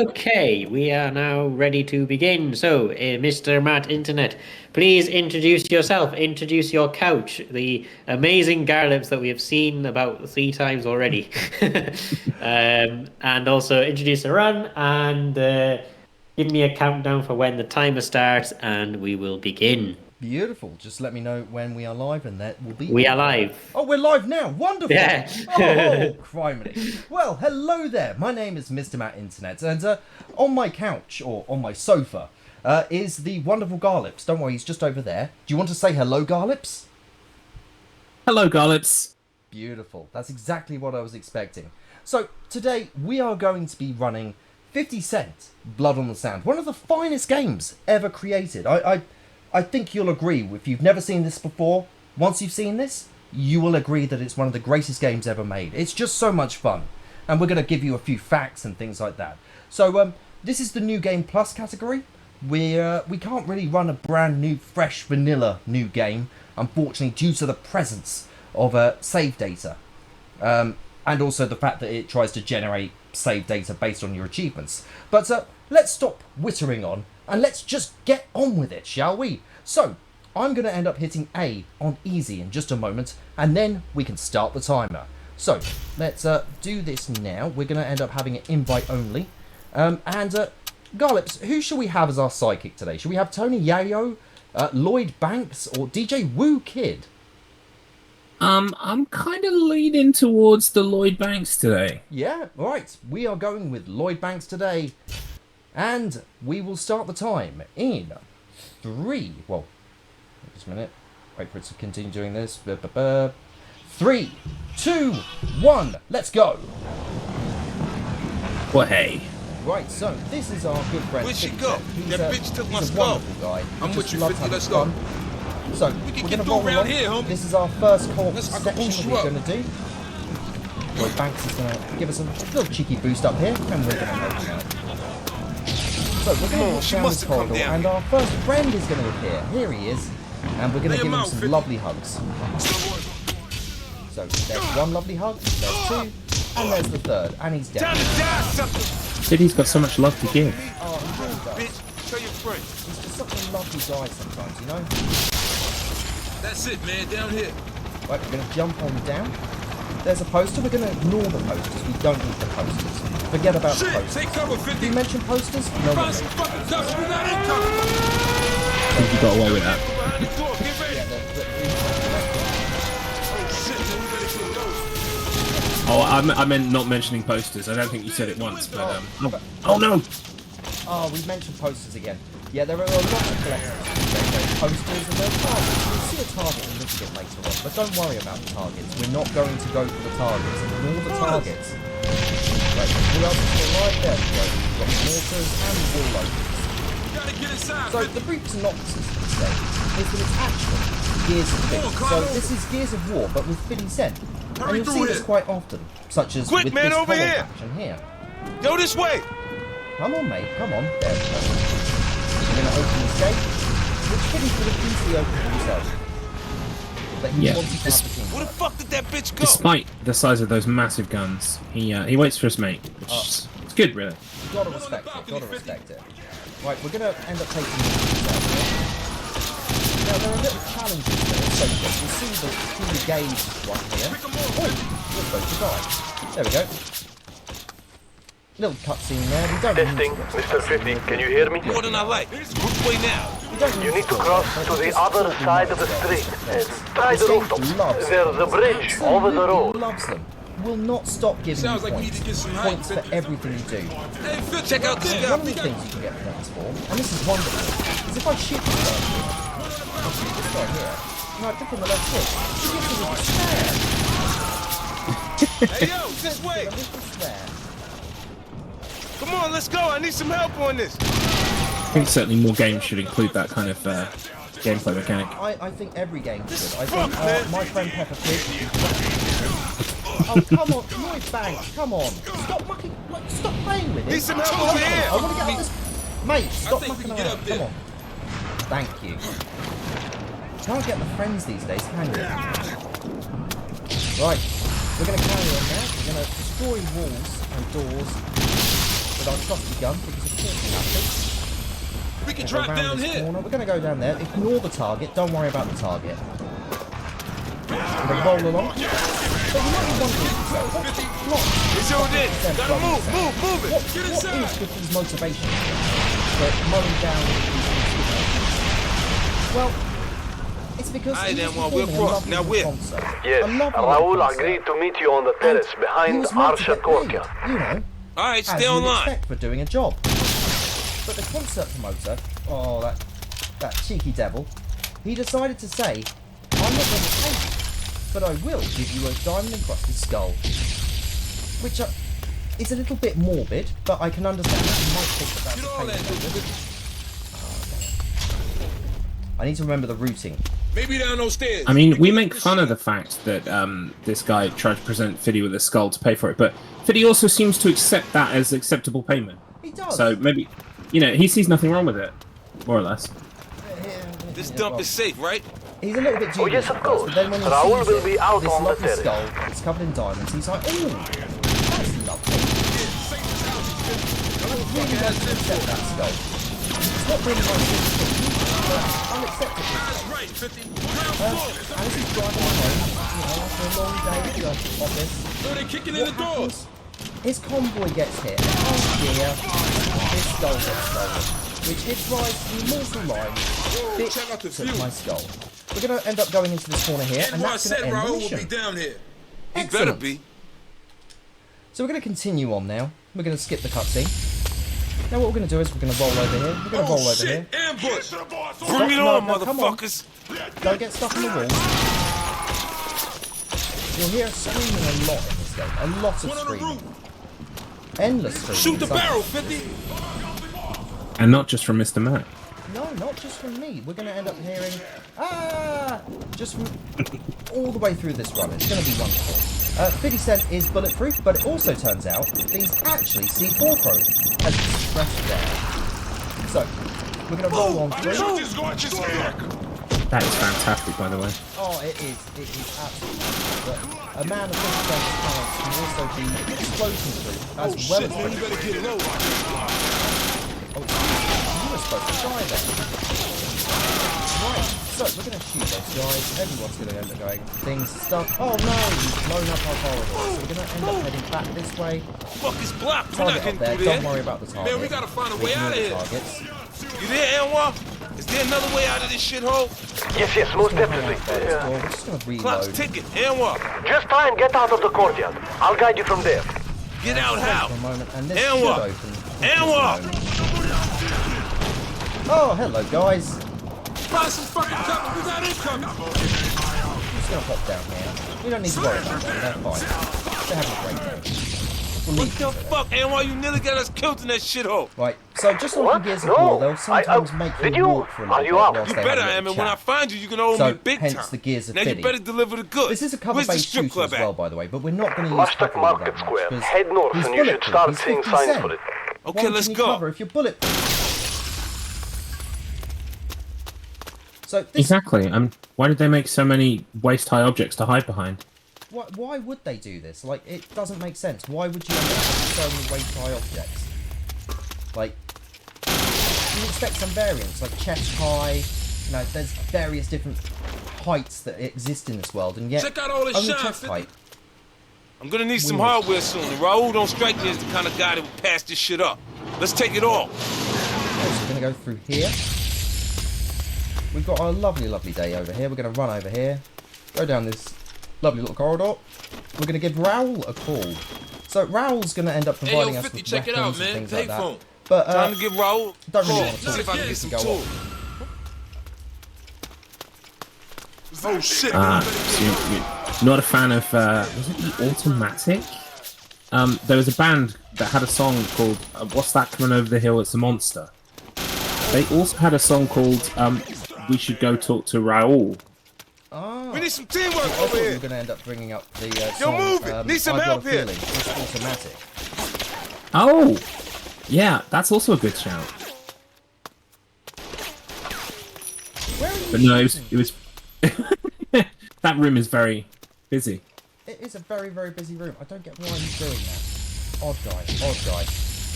Okay, we are now ready to begin. So, Mr. Matt Internet, please introduce yourself. Introduce your couch, the amazing garlips that we have seen about 3 times already. And also introduce the run and give me a countdown for when the timer starts, and we will begin. Beautiful. Just let me know when we are live, and that will be We on. are live. Oh, we're live now. Wonderful. Yeah. Oh, criminy. Well, hello there. My name is Mr. Matt Internet, and on my couch, or on my sofa, is the wonderful Garlips. Don't worry, he's just over there. Do you want to say hello, Garlips? Hello, Garlips. Beautiful. That's exactly what I was expecting. So, today we are going to be running 50 Cent Blood on the Sand, one of the finest games ever created. I think you'll agree, if you've never seen this before, once you've seen this, you will agree that it's one of the greatest games ever made. It's just so much fun. And we're going to give you a few facts and things like that. So, this is the New Game Plus category. We can't really run a brand new, fresh, vanilla new game, unfortunately, due to the presence of save data. And also the fact that it tries to generate save data based on your achievements. But let's stop whittering on and let's just get on with it, shall we? So, I'm going to end up hitting A on easy in just a moment, and then we can start the timer. So, let's do this now. We're going to end up having an invite only. Garlips, who shall we have as our sidekick today? Shall we have Tony Yayo, Lloyd Banks, or DJ Woo Kid? I'm kind of leaning towards the Lloyd Banks today. Yeah, alright. We are going with Lloyd Banks today. And we will start the time in 3. Well, just a minute. Wait for it to continue doing this. 3, 2, 1. Let's go. Well, hey. Right, so this is our good friend. Where'd she go? He's That bitch still must a go. wonderful guy. I'm with you, 50. Let's go. go. So, We can we're get going to through roll around along. here, homie. This is our first co-op I section can that boost you we're up. going to do. Lloyd Banks is going to give us a little cheeky boost up here, and we're going to help him out. So we're going to walk she down must this have come corridor, down. and our first friend is going to appear. Here he is, and we're going to Lay give him him out, some 50. lovely hugs. So there's one lovely hug, there's 2, and there's the third, and he's Time down. to die, sucker. City's got so much love to give. Oh, he really does. Bitch, tell your friend. He's just such a lovely guy sometimes, you know? That's it, man. Down here. Right, we're going to jump on down. There's a poster. We're going to ignore the posters. We don't need the posters. Forget about the Shit, posters. take cover, If 50. you mention posters, no one Find knows. some fucking cover. We got incoming. I think you got away with that. Behind the door. Get ready. Yeah, Oh, shit, man. We better get those. Oh, I meant not mentioning posters. I don't think you said it once, but oh no! oh, we mentioned posters again. Yeah, there are a lot of collectors. There's posters and there's targets. You'll see a target a little bit later on, but don't worry about the targets. We're not going to go for the targets. Ignore the targets. Right, who else is still alive? There we go. We've got mortars and wall loaders. We gotta get inside. So the brief synopsis of this game is that it's actually Gears of War. So this is Gears of War, but with 50 Cent. And Hurry you'll see through this here. quite often, such as Quick, with man, this over co-op here. action here. Go this way. Come on, mate, come on. There we go. We're going to open this gate, which Kitty could have easily opened himself. But he Yeah, wanted to have this- the team. Where the fuck did that bitch go? Despite the size of those massive guns, he waits for his mate, which is it's good, really. Gotta respect it, gotta respect it. Right, we're going to end up taking this. Now, there are little challenges that are associated. You see the gauge one here. Oh, we're supposed to die. There we go. Little cutscene there. We don't Testing, need to watch Mr. 50, can you hear me? More than I like. Which way now? We don't You need to cross to the other side of the street and try the This game rooftops. loves There's a bridge over the Absolutely road. loves them. Will not stop giving Sounds you like we need points. to get some Points height. for everything you do. Hey, Phil, check out this One guy. of the things you can get points for, and this is wonderful, is if I shoot this guy here, I shoot this guy here, and I click on the left stick, he gives me a little Hey, yo, this way. a little spare. Come on, let's go. I need some help on this. I think certainly more games should include that kind of gameplay mechanic. I think every game should. I Fuck, think man. my friend Peppa Pig. Oh, come on, Lloyd Banks, come on. Stop mucking, like, stop playing with it. Need some help Come over on, here. I want to get up this. Mate, stop think we mucking can get around. up there. Come on. Thank you. Can't get the friends these days, can you? Right, we're going to carry on now. We're going to destroy walls and doors. with our trusty gun, because of course we have to. We can Go drop around down this here. corner. We're going to go down there. Ignore the target. Don't worry about the target. We're going to roll along. So you might be wondering to yourself, what's the plot? It's your day. Gotta move it. What is Fifty's motivation for mowing down these Well, it's because Alright, he then, was well, we'll performing a cross. lovely Now where? concert. Yes, A lovely Raul concert. agreed to meet you on the terrace And he behind was meant to Arsha get paid, Korkia. you know, Alright, as stay you'd online. expect for doing a job. But the concert promoter, oh, that cheeky devil, he decided to say, I'm not going to pay you, but I will give you a diamond-encrusted skull. Which is a little bit morbid, but I can understand that you might think that that's Get all a that, payment. dude. I need to remember the routing. Maybe down those stairs. I mean, we make fun of the fact that this guy tried to present Fiddy with a skull to pay for it, but Fiddy also seems to accept that as acceptable payment. He does. So maybe, he sees nothing wrong with it, more or less. This dump is safe, right? He's a little bit Oh, dubious yes, of at first, course. but then when he Raoul sees will it, be out this on the lovely terrace. skull, it's covered in diamonds, he's like, ooh, that's lovely. I really like to accept that skull. It's not really my thing, but I'll accept it. That's right, 50. And as he's driving home, after a long day at the office, No, they're kicking in what the doors. happens? His convoy gets hit, and oh dear, his skull gets stolen, which gives rise to the immortal line, "Bitch check out the took view." my skull." We're going to end up going into this corner here, and And I that's going said to end the Raul will be mission. down here. He Excellent. better be. So we're going to continue on now. We're going to skip the cutscene. Now what we're going to do is we're going to roll over here. We're going to roll Oh over here. shit! Ambush! Stop, Bring it no, on, no, come on. motherfuckers! Don't get stuck in the walls. You'll hear screaming a lot in this game. A lot of One on the screaming. roof. Endless screaming. Shoot the Some- barrel, 50. And not just from Mr. Matt. No, not just from me. We're going to end up hearing, just from all the way through this run. It's going to be wonderful. 50 Cent is bulletproof, but it also turns out that he's actually C4 Pro, as expressed there. So, we're going to roll on through. That is fantastic, by the way. Oh, it is absolutely fantastic. But a man of 50 Cent's talents can also be explosion-proof, as well Shit, as man, you better get low. Oh, you were supposed to die then. Right, so we're going to shoot those guys. Everyone's going to end up going things, stuff. Oh no, he's blown up our corridor. So we're going to end up heading back this way. Fuck is blocked. We're Target not up getting there. through Don't there. worry about the target. Man, we gotta find a way Ignore out of the here. targets. You there, Anwar? Is there another way out of this shithole? Yes, most We're gonna hang definitely. out by this door. We're just going to Clock's reload. ticking. Anwar, Just try and get out of the courtyard. I'll guide you from there. get out how? For a moment, and this Anwar! should open. Anwar! Oh, hello guys. Find some fucking cover. We got incoming. I'm just going to pop down here. We don't need to worry about them. They're fine. They're having a great day. We'll What leave the them for fuck, Anwar? You nearly got us killed in that shithole. Right, so just like What? in Gears of No, War, they'll sometimes make did you you? walk for a Are little you bit out? whilst You they better, have a I little mean, when I chat. find you, you're gonna owe So, me big hence time. the Gears of Now you Fitty. better deliver the goods. This is a Where's the cover-based strip shooter club as well, at? by the way, but we're not going to use Hashtag cover all Market that much, Square. 'cause Head north he's and you should bulletproof. start He's seeing 50 signs cent. for it. Okay, Why let's can you go. cover if you're bulletproof? So this, Exactly. Why did they make so many waist-high objects to hide behind? why would they do this? Like, it doesn't make sense. Why would you end up having so many waist-high objects? Like, you expect some variants, like chest high. You know, there's various different heights that exist in this world, and yet Check out all this only shine, chest 50. height. I'm gonna need some Weird. hardware soon, and Raul don't strike me as the kind of guy that would pass this shit up. Let's take it all. Okay, so we're going to go through here. We've got our lovely, lovely day over here. We're going to run over here. Go down this lovely little corridor. We're going to give Raoul a call. So Raoul's going to end up Hey, providing yo, us 50, with check it out, weapons and man. things like that. Payphone. But Time to give Raul a don't really call. want to See if I can talk get some to go tools. Oh shit! So you're not a fan of, was it the Automatic? There was a band that had a song called, What's That Coming Over the Hill? It's a Monster. They also had a song called, We Should Go Talk to Raoul. Ah, We need some teamwork I over thought we here. were going to end up bringing up the song, move it. Need some I've help Got a here. Feeling. It's Automatic. Oh! Yeah, that's also a good shout. Where are you But no, shooting? it was that room is very busy. It is a very, very busy room. I don't get why he's doing that. Odd guy, odd guy.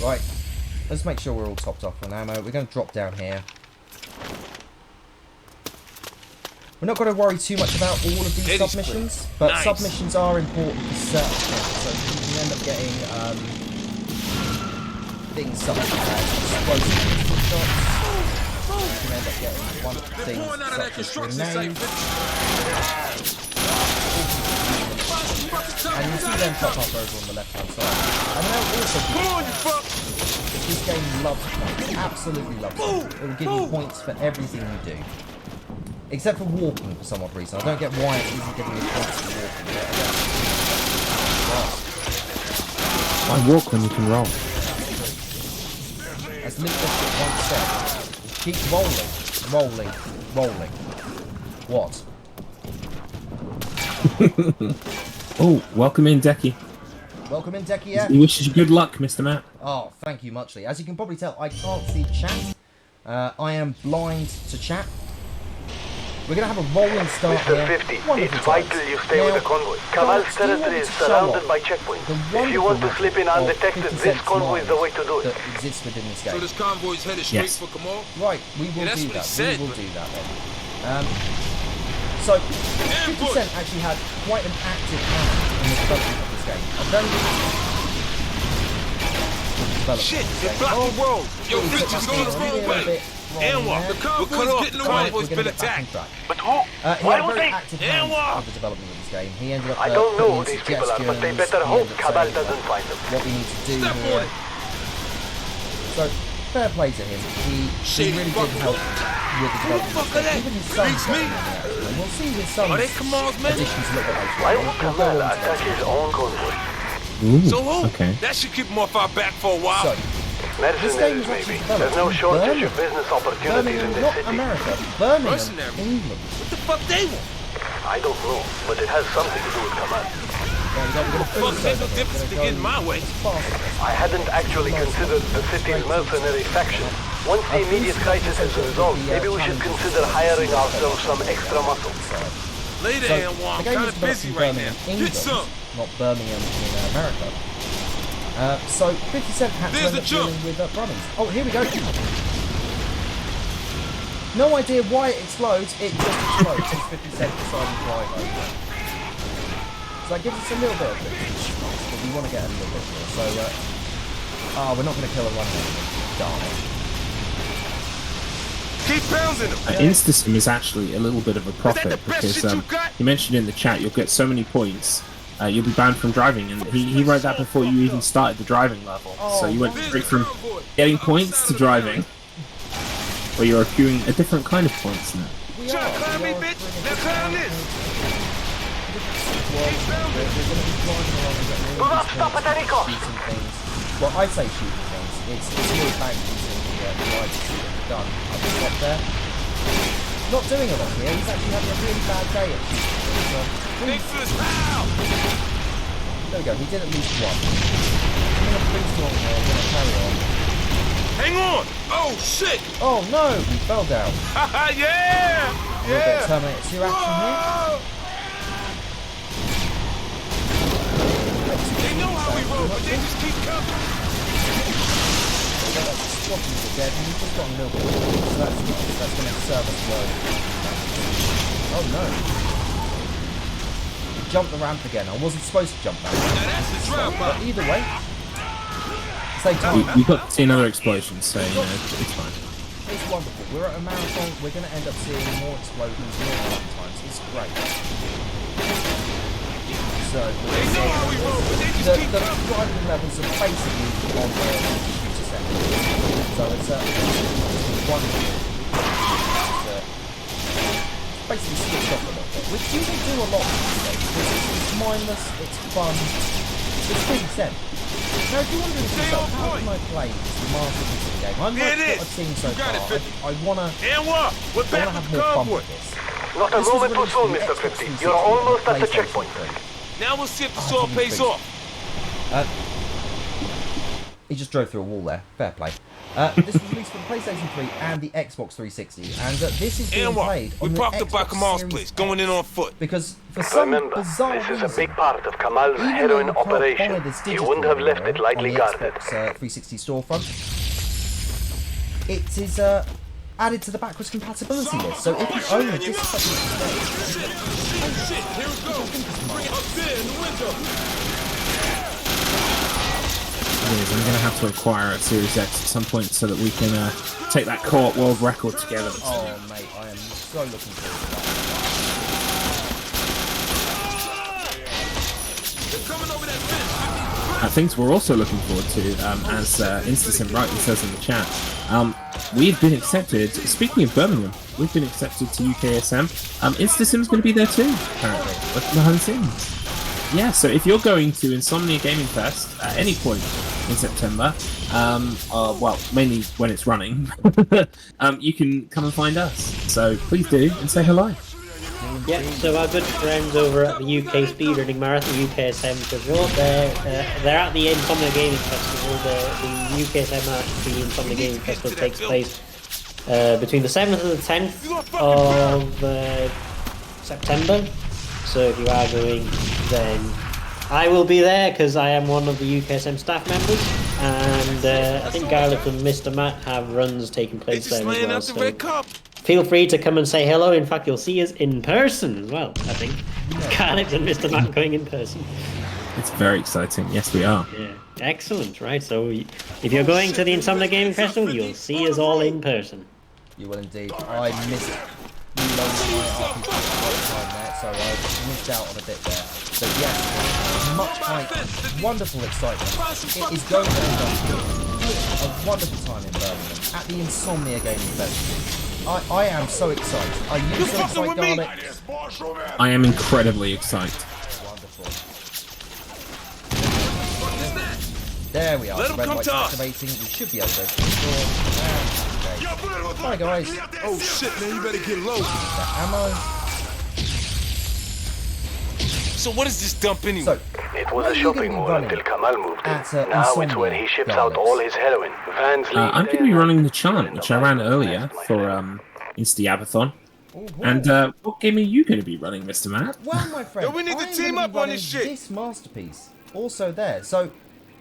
Right, let's make sure we're all topped off on ammo. We're going to drop down here. We're not going to worry too much about all of these submissions, but submissions are important for certain things. So you can end up getting things such as explosive pistol shots. You can end up getting things such as grenades. And you see them pop up over on the left hand side. And they'll also this game loves points, absolutely loves points. It will give you points for everything you do. Except for walking for some odd reason. I don't get why it isn't giving you points for walking. Why walk when you can roll? As Mr. once said, keep rolling, rolling, rolling. What? Oh, welcome in, Decky. Welcome in, Decky, yeah? He wishes you good luck, Mr. Matt. Oh, thank you muchly. As you can probably tell, I can't see chat. I am blind to chat. We're going to have a rolling start Mr. here. 50, Wonderful it's times. vital you stay Now, with the convoy. Kamal's Alex, do you want territory me is to show surrounded off by checkpoints. the If you want to wonderful slip in of undetected, 50 this Cent's convoy is the way to do it. that exists within this So game. this convoy's headed straight Yes. for Kamal? Right, we will that's do what he that. said, We will but- do that then. So, 50 Cent actually had quite an active hand in the development of this game. A very Shit, they're blocking the road. Yo, bitch, just going the wrong way. And what? The convoy's getting the convoy's been attacked. But who? He Why had a would very they? active hand in the development of this game. He ended up I don't know who putting in these people are, but they suggestions, better he hope ended up Cabal saying, doesn't find them. what we need to do Step here. on it. So, fair play to him. He Shit, really fuck did help with the development of fuck this is game. that? Even his son Beats me. and we'll see his son's Are they Kamal's men? additions a little bit later. Why on. would We'll go Kamal on to attack that. his own convoy? Ooh, So who? okay. That should keep him off our back for a while. So, this game Mercenaries, was actually maybe. developed There's no in shortage Birmingham. of business opportunities Birmingham, in this not city. America. Birmingham, Mercenaries? England. What the fuck they want? I don't know, but it has something to do with Kamal. There we go, we're gonna fill Fuck, this there's no over. difference We're to gonna get in go my way. as fast as possible. I hadn't actually considered the city's mercenary faction. Once the immediate crisis is resolved, maybe we should consider hiring ourselves some extra muscle. Later, So, Anwar, the I'm game kind is of developed busy in right Birmingham, now. England, Get some. not Birmingham in America. So 50 Cent had to There's end the up jump. dealing with Brummies. Oh, here we go. No idea why it explodes. It just explodes. It's 50 Cent decided to drive over it. So that gives us a little bit of it, but we want to get a little bit more. So, we're not going to kill a run enemy. Darn it. Keep pounding them. Instasim is actually a little bit of a profit the best because shit you got? you mentioned in the chat you'll get so many points. You'll be banned from driving, and he wrote that before you even started the driving level. So you went straight from getting points to driving, where you're accruing a different kind of points now. We Try to are. climb We me, are bitch. bringing Now climb this. We're going to be driving along and getting Do all not these stop points at any and cost. shooting things. Well, I say shooting things. It's really bang using the ride to see what we've done. I've just got there. Not doing a lot here. He's actually having a really bad day at shooting. Big fist, pow! There we go. He did at least one. I'm going to pretty strong here. I'm going to carry on. Hang on! Oh, shit! Oh no! He fell down. Haha, yeah! A little bit of Terminator 2 action here. Whoa! They know how we roll, but they just keep coming. Squadrons are dead, and we've just got a little bit of wood, so that's nice. That's going to serve us well. Oh no. He jumped the ramp again. I wasn't supposed to jump that ramp. Now that's the drop But out. either way, same time. We got to see another explosion, so you know it's fine. It's wonderful. We're at a marathon. We're going to end up seeing more explosions, more run times. It's great. So, They know how we roll, but they just the keep coming. driving levels are basically on the computer set. So it's wonderful. Basically switched off a little bit, which you can do a lot these days. It's mindless, it's fun, it's 50 Cent. Now, if you're wondering to yourself, how can I play this masterpiece game? I like There it what is. I've seen so You got far. it, 50. I want to And what? We're back have with the more fun convoy. with this. Not a This was moment too released soon, for the Mr. Xbox 50. 360 You're almost at the PlayStation checkpoint. 3. Now we'll see if this Oh, all it's pays pretty. off. He just drove through a wall there. Fair play. This was released for the PlayStation 3 and the Xbox 360, and this is being And what? played We on the parked up by Xbox Kamal's Series place, going in X. on foot. Because for some Remember, bizarre this is reason, a big part of Kamal's even though heroin you can't buy operation. this You wouldn't have left it digitally lightly on the guarded. Xbox 360 storefront, it is added to the backwards compatibility list. So if you own this fucking Shit, here we go. Bring it up there in the window. I'm going to have to acquire a Series X at some point so that we can take that co-op world record together. Oh, mate, I am so looking forward to that. Things we're also looking forward to, as InstaSim rightly says in the chat, we've been accepted, speaking of Birmingham, we've been accepted to UKSM. InstaSim's going to be there too, apparently, working behind the scenes. Yeah, so if you're going to Insomnia Gaming Fest at any point in September, well, mainly when it's running, you can come and find us. So please do and say hello. Yeah, so our good friends over at the UK Speedrunning Marathon, UKSM, they're at the Insomnia Gaming Festival. The UKSM at the Insomnia Gaming Festival takes place between the 7th and the 10th of September. So if you are going, then I will be there because I am one of the UKSM staff members, and I think Garlic and Mr. Matt have runs taking place there as well. So feel free to come and say hello. In fact, you'll see us in person as well, I think. Garlic and Mr. Matt going in person. It's very exciting. Yes, we are. Yeah, excellent. Right, so if you're going to the Insomnia Gaming Festival, you'll see us all in person. You will indeed. I missed loads of my RPG time there, so I missed out on a bit there. But yes, much hype, wonderful excitement. It is going to end up a wonderful time in Birmingham at the Insomnia Gaming Festival. I am so excited. Are you so excited, Garlic? I am incredibly excited. Wonderful. There we are. Let 'em Red come lights to us. activating. We should be able to open the door. Okay. Bye, guys. Oh shit, man, you better get low. The ammo. So what is this dump anyway? So, It was a shopping mall until Kamal moved in. at Now it's Insomnia where he ships Gardens. out all his heroin. Vans leave I'm going to be there. running the chant, which I ran earlier for InstaYabathon. And what game are you going to be running, Mr. Matt? Well, my friend, Yo, we need to I'm team gonna up be on running this shit. This masterpiece also there. So,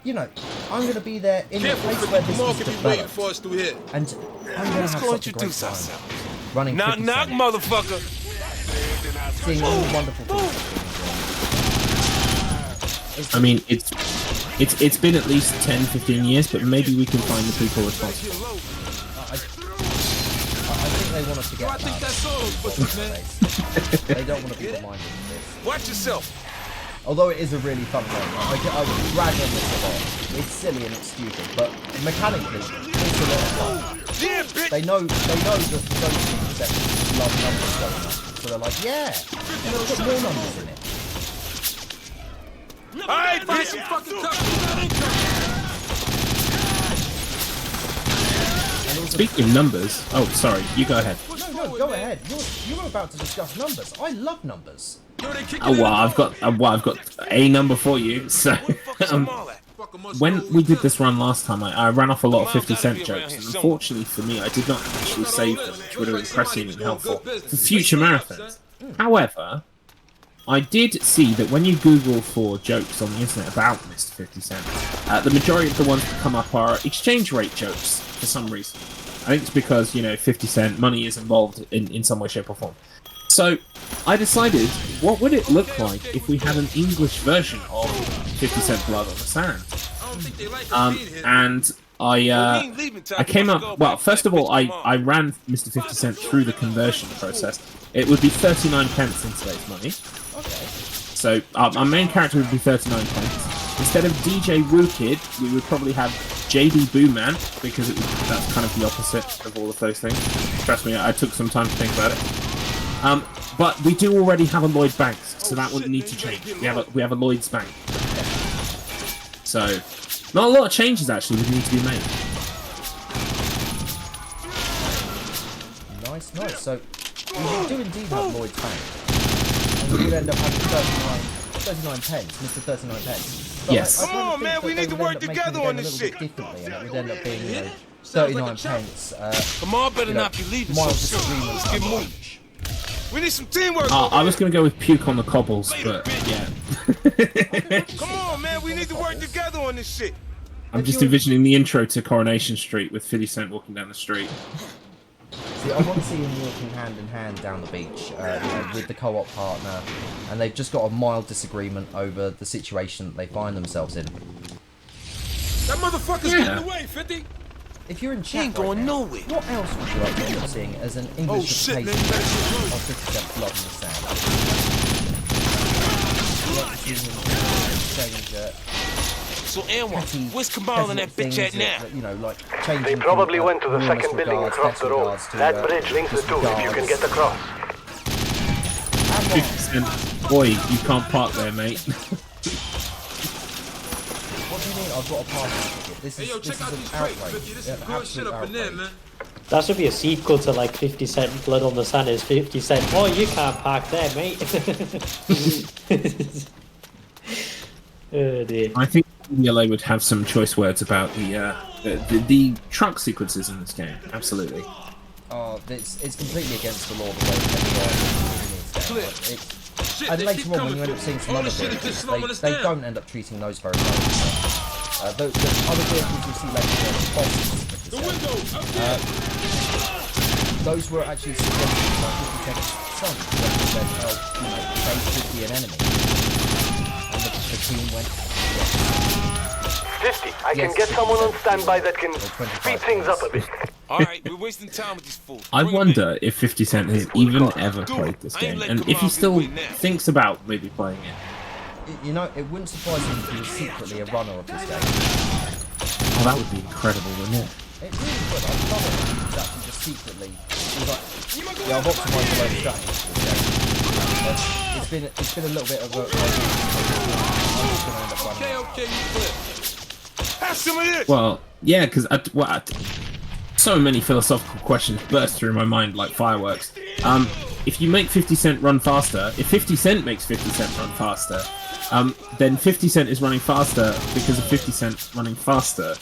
you know, I'm going to be there in the Careful, place because where the this market is be waiting developed, for us through here. and I'm going to have Let's go such a great introduce time ourselves. running. Knock, 50 knock, Cent, motherfucker. seeing all the wonderful things that's been I mean, it's been at least 10, 15 years, but maybe we can find the people responsible. I think they want us to get I think bad. that's all, man. They don't want to be reminded of this. Watch yourself. Although it is a really fun game, I brag on this a lot. It's silly and it's stupid, but mechanically, it's a lot of fun. Yeah, bitch. They know that those people that love numbers so much, so they're like, yeah, let's put more numbers in it. Alright, bitch. Speaking of numbers, oh, sorry, you go ahead. No, go ahead. You're about to discuss numbers. I love numbers. Oh, well, I've got a number for you. So, when we did this run last time, I ran off a lot of 50 Cent jokes, and unfortunately for me, I did not actually save them, which would have been pressing and helpful for future marathons. However, I did see that when you Google for jokes on the internet about Mr. 50 Cent, the majority of the ones that come up are exchange rate jokes for some reason. I think it's because, 50 Cent, money is involved in some way, shape or form. So, I decided, what would it look like if we had an English version of 50 Cent Blood on the Sand? And I came up, well, first of all, I ran Mr. 50 Cent through the conversion process. It would be 39 pence in today's money. Okay. So our main character would be 39 pence. Instead of DJ Wookid, we would probably have JD Booman, because that's kind of the opposite of all of those things. Trust me, I took some time to think about it. But we do already have a Lloyd Banks, so that wouldn't need to change. We have a Lloyd's Bank. So, not a lot of changes actually would need to be made. Nice. So, we do indeed have Lloyd's Bank. And we do end up having 39 pence, Mr. 39 pence. But Yes. I kind of Come on, think man, that we they need to would end work up making together the on game this a little shit. bit differently, and it would end up being, 39 pence. Kamal better not be leaving mild so soon. disagreements Let's get on moving. We need some teamwork. I was going to go with puke on the cobbles, but yeah. Come on, man, we need to work together on this shit. I'm just envisioning the intro to Coronation Street with 50 Cent walking down the street. See, I want to see him walking hand in hand down the beach, with the co-op partner, and they've just got a mild disagreement over the situation that they find themselves in. That motherfucker's getting away, 50. If you're in He chat ain't right going now, nowhere. what else would you like to end up seeing as an English Shit, man, representation you of 50 Cent Blood on the Sand? Would you like to see him change So, Anwar, where's Kamal and that bitch at now? like changing They probably from, went to the enormous second building regards, across the road. disregards to, That bridge links the two if you can get across. 50 Cent, boy, you can't park there, mate. What do you mean I've got a parking ticket? This is, this is an outrage. This Yeah, is an good shit absolute up in there, outrage. man. That should be a sequel to like 50 Cent Blood on the Sand is 50 Cent. Oh, you can't park there, mate. Oh dear. I think LA would have some choice words about the truck sequences in this game. Absolutely. Oh, it's completely against the law the way that they are in this game. Shit, And they later keep on, when coming you end up through. seeing some All other this shit is vehicles, just slowing us they down. don't end up treating those very well. The other vehicles you see later on, the bosses, The window, up there. those were actually suggestions by 50 Cent's son, who said, they should be an enemy. And the team went, yes. 50. I can Yes, get someone on 50. standby that can 25 speed things up a bit. All right, we're wasting time with these fools. I Bring 'em in. wonder if 50 Cent has even ever Do it. played this I ain't game, letting and if he Kamal get still away now. thinks about maybe playing it. You know, it wouldn't surprise me if he was secretly a runner of this game. Oh, that would be incredible, wouldn't it? It really would. I'd love it if he was actually just secretly. He was like, yeah, I've optimised a load of strategies for this game. But it's been a little bit of a. I'm just going to end up running. Okay, you clear. Have some of this. Well, yeah, because so many philosophical questions burst through my mind like fireworks. If you make 50 Cent run faster, if 50 Cent makes 50 Cent run faster, then 50 Cent is running faster because of 50 Cent running faster.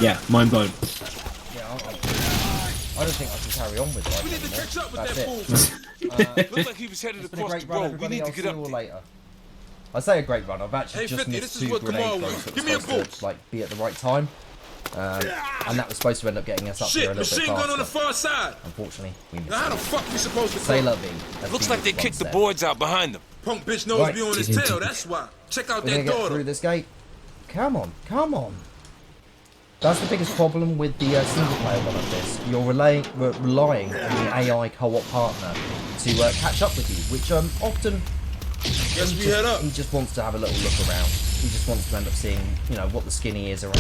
Yeah, mind blown. Yeah, I don't think I can carry on with life We need to anymore. catch up with That's that it. fool. Looked like he was headed It's been a across great the run, road. We everybody. need to I'll get see up you all there. later. I say a great run. I've actually Hey, just 50, missed this is 2 what grenade Kamal throws wants. that Give were me a supposed to boost. be at the right time. And that was supposed to end up getting us up here Shit, a little bit machine gun on the faster. far side. Unfortunately, we missed Now how the it. fuck we supposed to Say go? la vie. as Looks we like they once kicked the said. boards out behind them. Punk bitch knows Right. be on his tail, that's why. Check out We're that gonna get daughter. through this gate. Come on, come on. That's the biggest problem with the single player one of this. You're relying on the AI co-op partner to catch up with you, which often Guess we head up. he just wants to have a little look around. He just wants to end up seeing, what the skinny is around.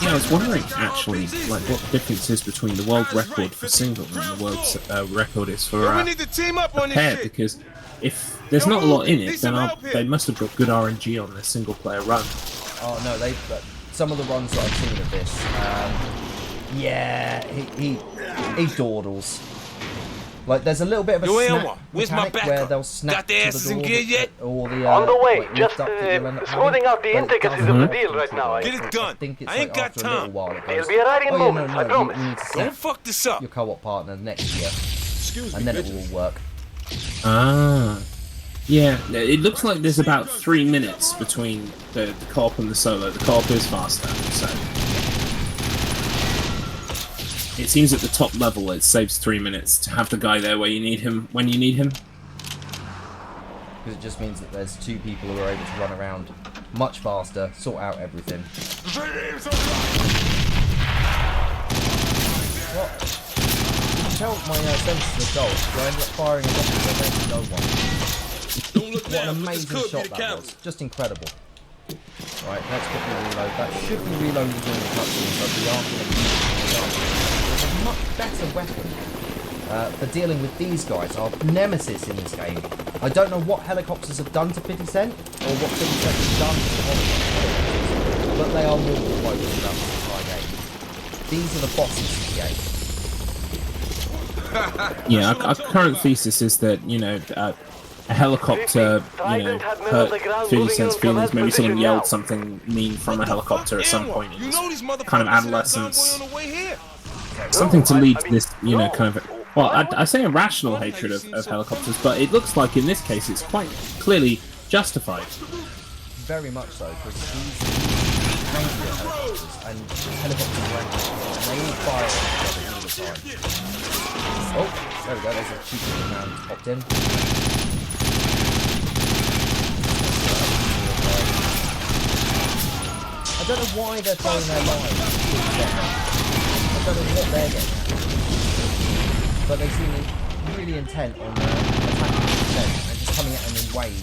Yeah, I was wondering actually, like, what the difference is between the world record for single and the world record is for We need to team up on this pair, shit. because if there's not a lot in it, then they must have got good RNG on their single player run. Oh no, some of the runs that I've seen of this, yeah, he dawdles. Like there's a little bit of a Yo, snap Elma, where's my mechanic where backup? they'll snap Got their to asses the in door, gear yet? or the On the way, like, just lift up that you'll end up smoothing out the having, but it intricacies doesn't of the deal right now. Get it done. I think it's I ain't like got after a little time. while it It'll goes, be arriving in oh, yeah, moments, no, I you promise. need to Don't snap fuck this up. your co-op partner next year, Excuse me, and then it will bitches. all work. Ah. Yeah, it looks like there's about 3 minutes between the co-op and the solo. The co-op is faster, so... It seems at the top level it saves 3 minutes to have the guy there where you need him, when you need him. Because it just means that there's 2 people who are able to run around much faster, sort out everything. What? You can tell my senses are dull, because I ended up firing a rocket where there's no one. Don't look What an down, but this amazing could be shot the that cavalry. was. Just incredible. Right, let's quickly reload. That should be reloaded during the cutscene, but we are going to use it. It's a much better weapon for dealing with these guys. Our nemesis in this game. I don't know what helicopters have done to 50 Cent, or what 50 Cent has done to the helicopters, but they are more than focused throughout this entire game. These are the bosses of the game. Yeah, our current thesis is that, a helicopter, hurt 50 Cent's feelings. Maybe someone yelled something mean from a helicopter at some point in this kind of adolescence. Something to lead to this, kind of well, I say a rational hatred of helicopters, but it looks like in this case it's quite clearly justified. Very much so, because he's angry at helicopters, and helicopters are angry, and they all fire at each other all the time. Oh, there we go, there's a cheeky man popped in. I don't know why they're throwing their lives. I don't know what they're getting at. But they seem really intent on attacking them and just coming at them in waves.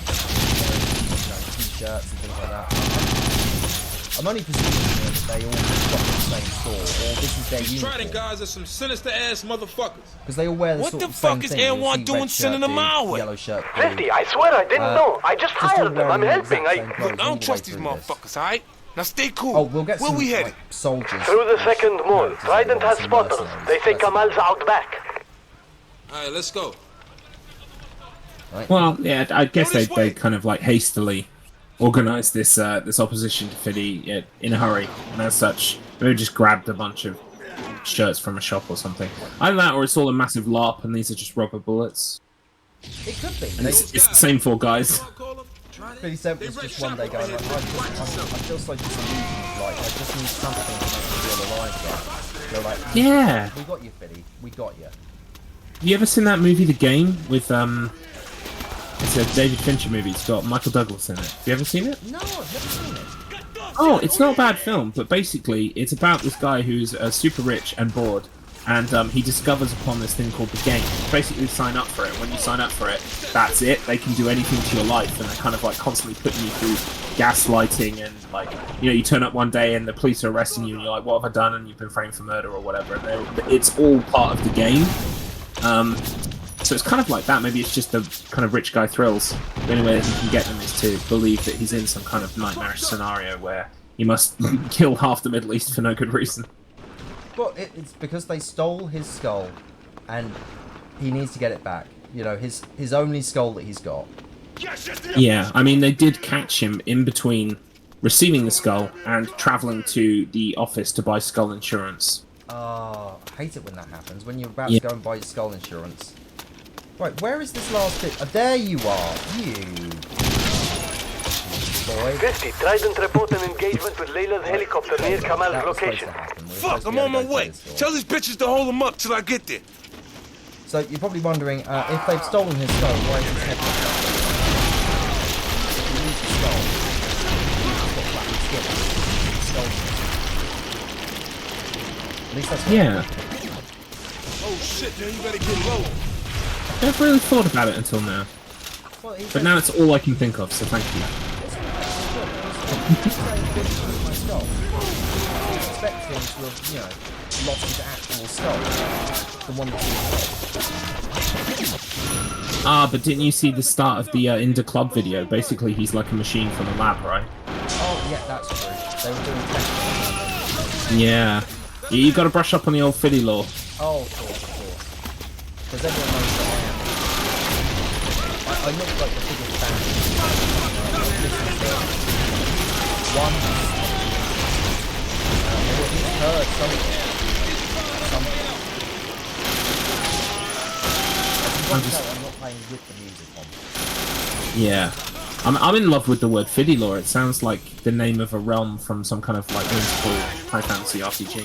T-shirts and things like that. I'm only presuming that they all shop at the same store, or this is their uniform. Trident guys are some sinister ass motherfuckers. Because they all wear the What sort the of same fuck is thing. You'll N1 see doing red sending shirt them our dude, way? yellow shirt dude. 50, I swear I didn't know. I just Just all hired them. wearing I'm the helping. exact same clothes Look, I all don't the trust way these through this. motherfuckers, alright? Now stay cool. Oh, we'll get Where some we headed? like, soldiers. Through the second mall. Trident has some spotters. mercenaries. They say That's Kamal's out back. Alright, let's go. right. Well, yeah, I guess Go this they way. kind of like hastily organised this this opposition to Fiddy in a hurry, and as such, they just grabbed a bunch of shirts from a shop or something. Either that, or it's all a massive LARP, and these are just rubber bullets. It could be. And it's the same four guys. 57 was just one day going like, I feel so disillusioned, like, I just need something to make me feel alive there. They're like, Yeah. we got you, Fiddy, we got you. You ever seen that movie, The Game, with it's a David Fincher movie. It's got Michael Douglas in it. Have you ever seen it? No, I've never seen it. Oh, it's not a bad film, but basically it's about this guy who's super rich and bored, and he discovers upon this thing called the game. Basically, sign up for it. When you sign up for it, that's it. They can do anything to your life, and they're kind of like constantly putting you through gaslighting, and like, you know, you turn up one day and the police are arresting you, and you're like, what have I done? And you've been framed for murder or whatever. And it's all part of the game. So it's kind of like that. Maybe it's just the kind of rich guy thrills. The only way that you can get them is to believe that he's in some kind of nightmarish scenario where he must kill half the Middle East for no good reason. But it's because they stole his skull, and he needs to get it back. You know, his only skull that he's got. Yeah, I mean, they did catch him in between receiving the skull and travelling to the office to buy skull insurance. I hate it when that happens, when you're about to go and buy your skull insurance. Right, where is this last bit? Oh, there you are, you boy. 50, Trident report an engagement with Layla's helicopter near Kamal's That was supposed location. to happen. We were Fuck, supposed to I'm be on able my to go way. to this store. Tell these bitches to hold them up till I get there. So you're probably wondering, if they've stolen his skull, why is his head not up? If you lose the skull, he's got flattened skin. He's stolen it. At least that's what Yeah, Oh shit, man, you better get low. I never really thought about it until now. Well, he But said, now it's all I can think of, so thank you. my skull. I expect him to have, you know, lost his actual skull. The one that's Ah, but didn't you see the start of the Inda Club video? Basically, he's like a machine from a lab, right? Oh, yeah, that's true. They were doing testing. Yeah. You got to brush up on the old Fiddy law. Oh, of course. Because everyone knows that I'm not like the biggest fan. Listen to one. He's heard something. I'm not playing with the music on. Yeah. I'm in love with the word Fiddy law. It sounds like the name of a realm from some kind of like whimsical high fantasy RPG.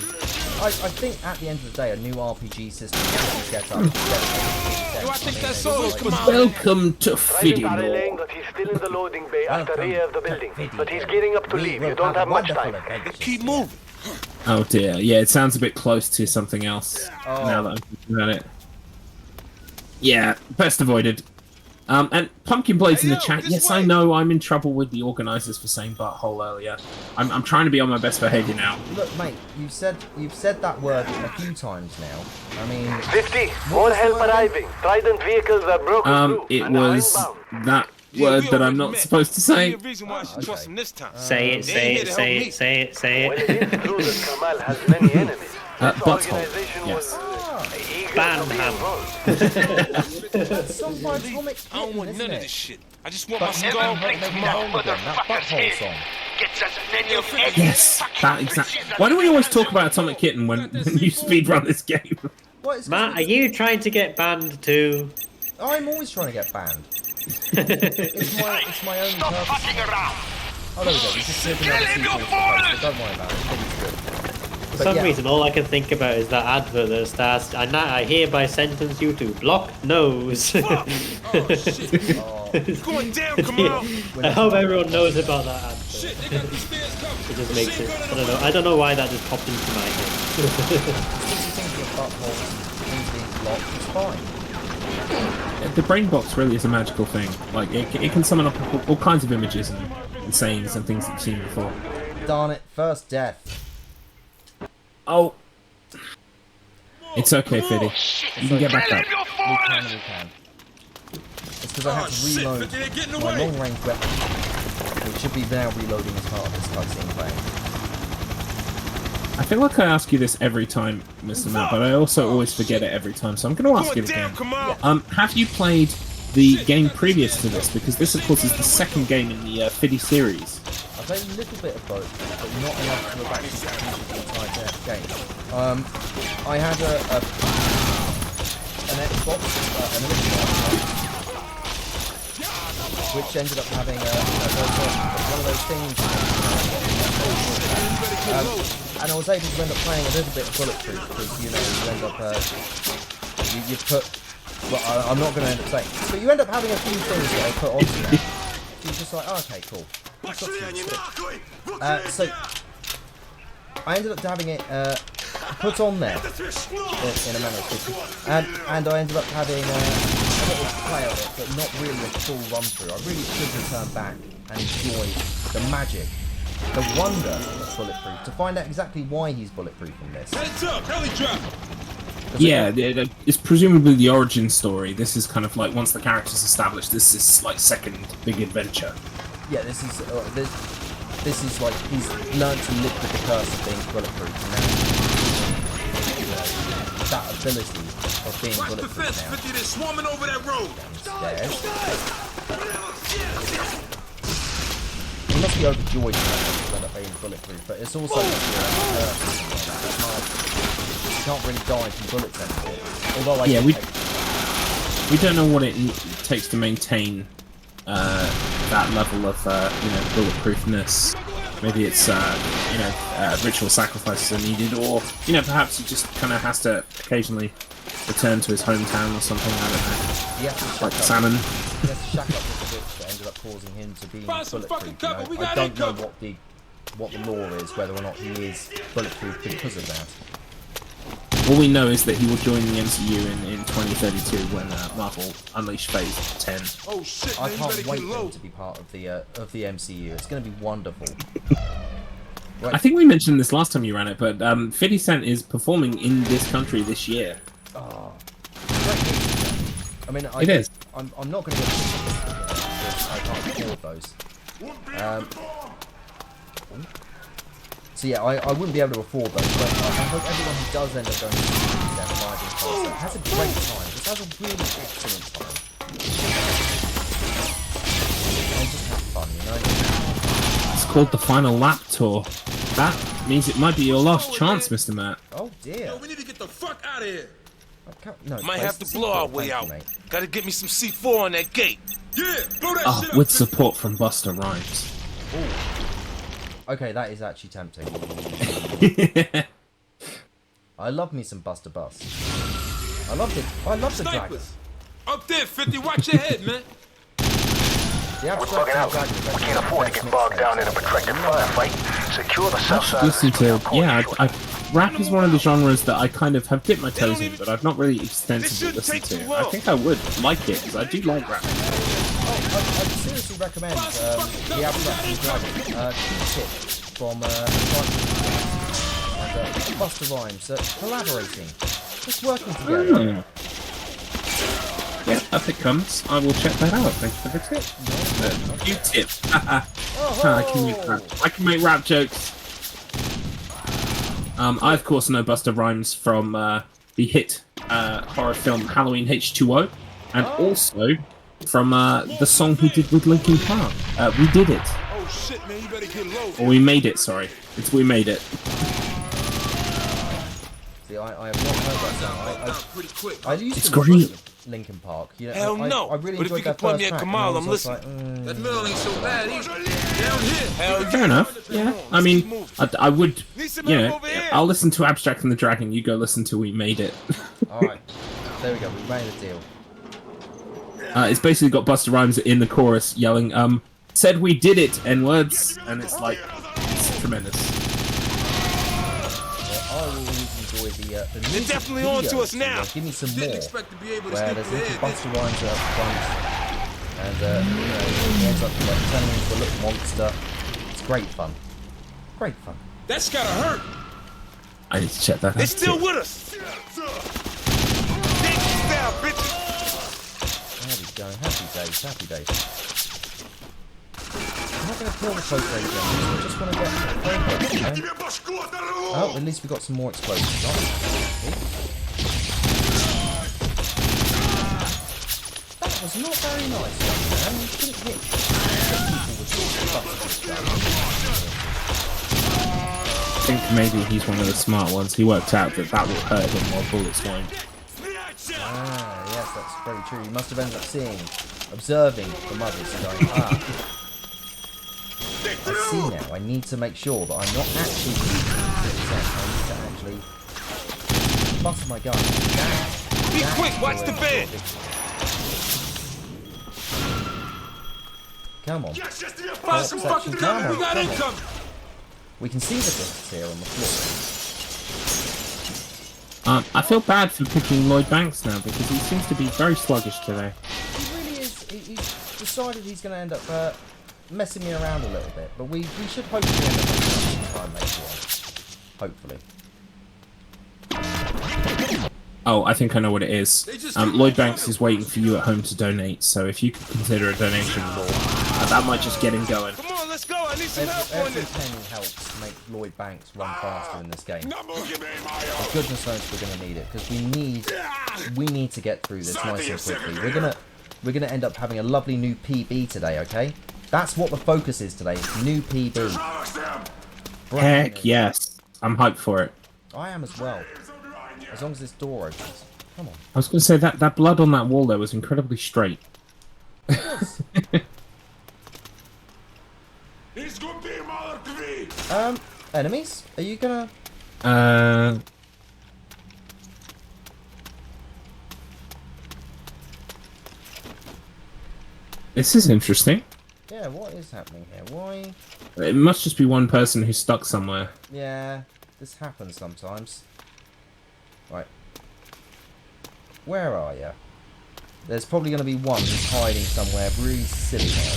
I think at the end of the day, a new RPG system will get up. I think that's all. Come on. Welcome to Trident Fiddy are law. relaying that he's still in the loading bay at the rear of the building, but he's Video. gearing up to We leave. will You don't have much wonderful time. adventures Keep here. moving. Oh dear. Yeah, it sounds a bit close to something else now that I'm thinking about it. Yeah, best avoided. And Pumpkin Blade's in the Hey, yo, chat. this Yes, way. I know I'm in trouble with the organisers for saying butthole earlier. I'm trying to be on my best behaviour now. Look, mate, you've said that word a few times now. I mean, 50, more help arriving. Trident vehicles are broken through. It and are was inbound. that Yeah, word we that I'm already not met. supposed to say. Ain't a reason why I should trust him this time. Say it, say it, say it, say it, say Well, it. it is true that Kamal has many enemies. This Butthole, organization yes. was eager Ban to be him. involved. that's song by Atomic I don't want Kitten, none of isn't this it? shit. I just want my But skull. never make me home again, that butthole song. Yes, that exact. Why do we always talk about Atomic Kitten when you speedrun this game? What is Matt, are you trying to get banned too? I'm always trying to get banned. it's my own purpose. Oh, there we go. We just did another sequel to the post, but don't worry about it. It's good. For some reason, all I can think about is that advert that starts, I hereby sentence you to block nose. Oh, shit. It's going down, come on. I hope everyone knows about that advert. Shit, they got these stairs coming. It just makes it, I don't know why that just popped into my head. It's fine. The brain box really is a magical thing. Like it can summon up all kinds of images and sayings and things that you've seen before. Darn it! First death. Oh, it's okay, Fiddy. You can get back up. We can. It's because I had to reload my long-range weapon, which should be now reloading as part of this cutscene playing. I feel like I ask you this every time, Mr. Matt, but I also always forget it every time, so I'm going to ask it again. Have you played the game previous to this? Because this, of course, is the second game in the Fiddy series. I played a little bit of both, but not enough to have actually completed the entire game. I had an Xbox, an original Xbox, which ended up having one of those things. And I was able to end up playing a little bit of Bulletproof because, you end up, you put, well, I'm not going to end up saying, but you end up having a few things that they put onto there. So you're just like, oh, okay, cool. So, I ended up having it put on there in a manner of speaking, and I ended up having a little play of it, but not really a full run through. I really should return back and enjoy the magic, the wonder of Bulletproof, to find out exactly why he's bulletproof in this. Yeah, it's presumably the origin story. This is kind of like, once the character's established, this is like second big adventure. Yeah, this is like he's learned to live with the curse of being bulletproof, and now that ability of being bulletproof now. They're swarming over that road. He must be overjoyed to end up being bulletproof, but it's also like you can't really die from bullets anymore. Although we don't know what it takes to maintain that level of bulletproofness. Maybe it's ritual sacrifices are needed, or perhaps he just kind of has to occasionally return to his hometown or something. I don't know. Like salmon. He has to shack up with the witch that ended up causing him to be bulletproof. I don't know what the law is, whether or not he is bulletproof because of that. All we know is that he will join the MCU in 2032 when Marvel Unleash Phase 10. Oh shit, I can't wait for him to be part of the MCU. It's going to be wonderful. Right. I think we mentioned this last time you ran it, but 50 Cent is performing in this country this year. Oh, great news. I mean, it is. I'm not going to get because I can't afford those. So yeah, I wouldn't be able to afford those, but I hope everyone who does end up going to see them live in concert has a great time. Just has a really excellent time. And just have fun, It's called the Final Lap Tour. That means it might be your last chance, Mr. Matt. Oh dear. Yo, we need to get the fuck out of here. No, might have to blow our way out. Gotta get me some C4 on that gate. Yeah, blow that shit up. With support from Busta Rhymes. Ooh. Okay, that is actually tempting. I love me some Buster Bus. I love the dragon. Up there, 50, watch your head, man. We're bugging out. We can't afford to get bogged down in a protracted firefight. Secure the south side. Listen to, rap is one of the genres that I kind of have dipped my toes in, but I've not really extensively listened to. I think I would like it, because I do like rap. I seriously recommend the Abstract Dragon, Tip from and Buster Rhymes, collaborating, just working together. Yeah, up it comes. I will check that out. Thanks for the tip. You tip. I can make rap jokes. I of course know Busta Rhymes from the hit horror film Halloween H2O, and also from the song he did with Linkin Park. We Did It. Oh shit, man, you better get low. Or We Made It, sorry. It's We Made It. honestly. I have not heard that song. Pretty quick. I used It's to great. listen to Linkin Park. You know, Hell no. I really But if enjoyed you that could point first me at track. Kamal, and I I'm was listening. like, That mill ain't so bad either. Down here. Hell Fair enough. Yeah. I mean, I would. Need some You help know, over here. I'll listen to Abstract and the Dragon. You go listen to We Made It. all right, there we go. We made a deal. It's basically got Busta Rhymes in the chorus yelling, "Said we did it," N-words, and it's like, it's tremendous. Well, I always enjoy the They're music definitely on to videos, us now. Give me some Didn't more. expect to be able to Where sneak there's through little here, Buster Rhymes up front, and you know, he ends up like turning into a little monster. It's great fun. Great fun. That's gotta hurt. I need to check that out. They still too. with us. Bitches down, bitches. There we go. Happy days. Happy days. I'm not going to kill the close range enemies. I just want to get progress, you know? Oh, at least we got some more explosions. That was not very nice, young man. You couldn't hit people with buttons and stuff. I think maybe he's one of the smart ones. He worked out that that would hurt him while bullets won't. Ah, yes, that's very true. You must have ended up observing the mothers and going, I see now. I need to make sure that I'm not actually using 50%. I need to actually bust my gun. Be quick, watch the bed. Come on. Find some fucking cover. We got income. We can see the discs here on the floor. I feel bad for picking Lloyd Banks now because he seems to be very sluggish today. He really is. He's decided he's going to end up messing me around a little bit, but we should hopefully end up making some time later on. Hopefully. Oh, I think I know what it is. Lloyd Banks is waiting for you at home to donate, so if you could consider a donation, that might just get him going. Come on, let's go. I need some help on Every this. penny helps to make Lloyd Banks run faster in this game. For goodness knows we're going to need it, because we need to get through this nice and quickly. We're gonna end up having a lovely new PB today, okay? That's what the focus is today. It's new PB. Heck yes. I'm hyped for it. I am as well. As long as this door opens. Come on. I was going to say that blood on that wall there was incredibly straight. Enemies? Are you gonna... This is interesting. Yeah, what is happening here? Why? It must just be one person who's stuck somewhere. Yeah, this happens sometimes. Right. Where are you? There's probably going to be one who's hiding somewhere really silly now.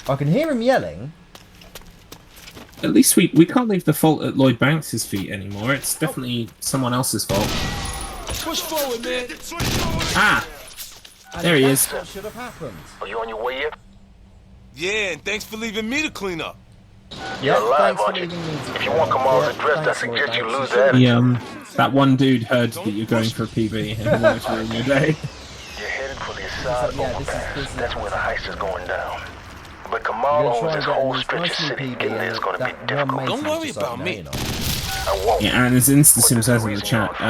I can hear him yelling. At least we can't leave the fault at Lloyd Banks' feet anymore. It's definitely someone else's fault. Push forward, man. Ah! And There he that's is. what should have happened. Are you on your way yet? Yeah, and thanks for leaving me to clean up. Yeah, alive, thanks for aren't you? leaving me to... If you want Kamal's address, I thanks, suggest you Lloyd lose Banks. that. That one dude heard that you're going for a PB and he wanted to ruin your day. You're headed for the Assad Yeah, this is- overpass. this is- That's where the heist is going down. But You're Kamal gonna owns try this and whole get stretch of this nice city. new Getting there is going to be that one difficult. mate Don't who's worry just about like, me. no, you're not. I won't. Yeah, and as InstaSim says in the chat,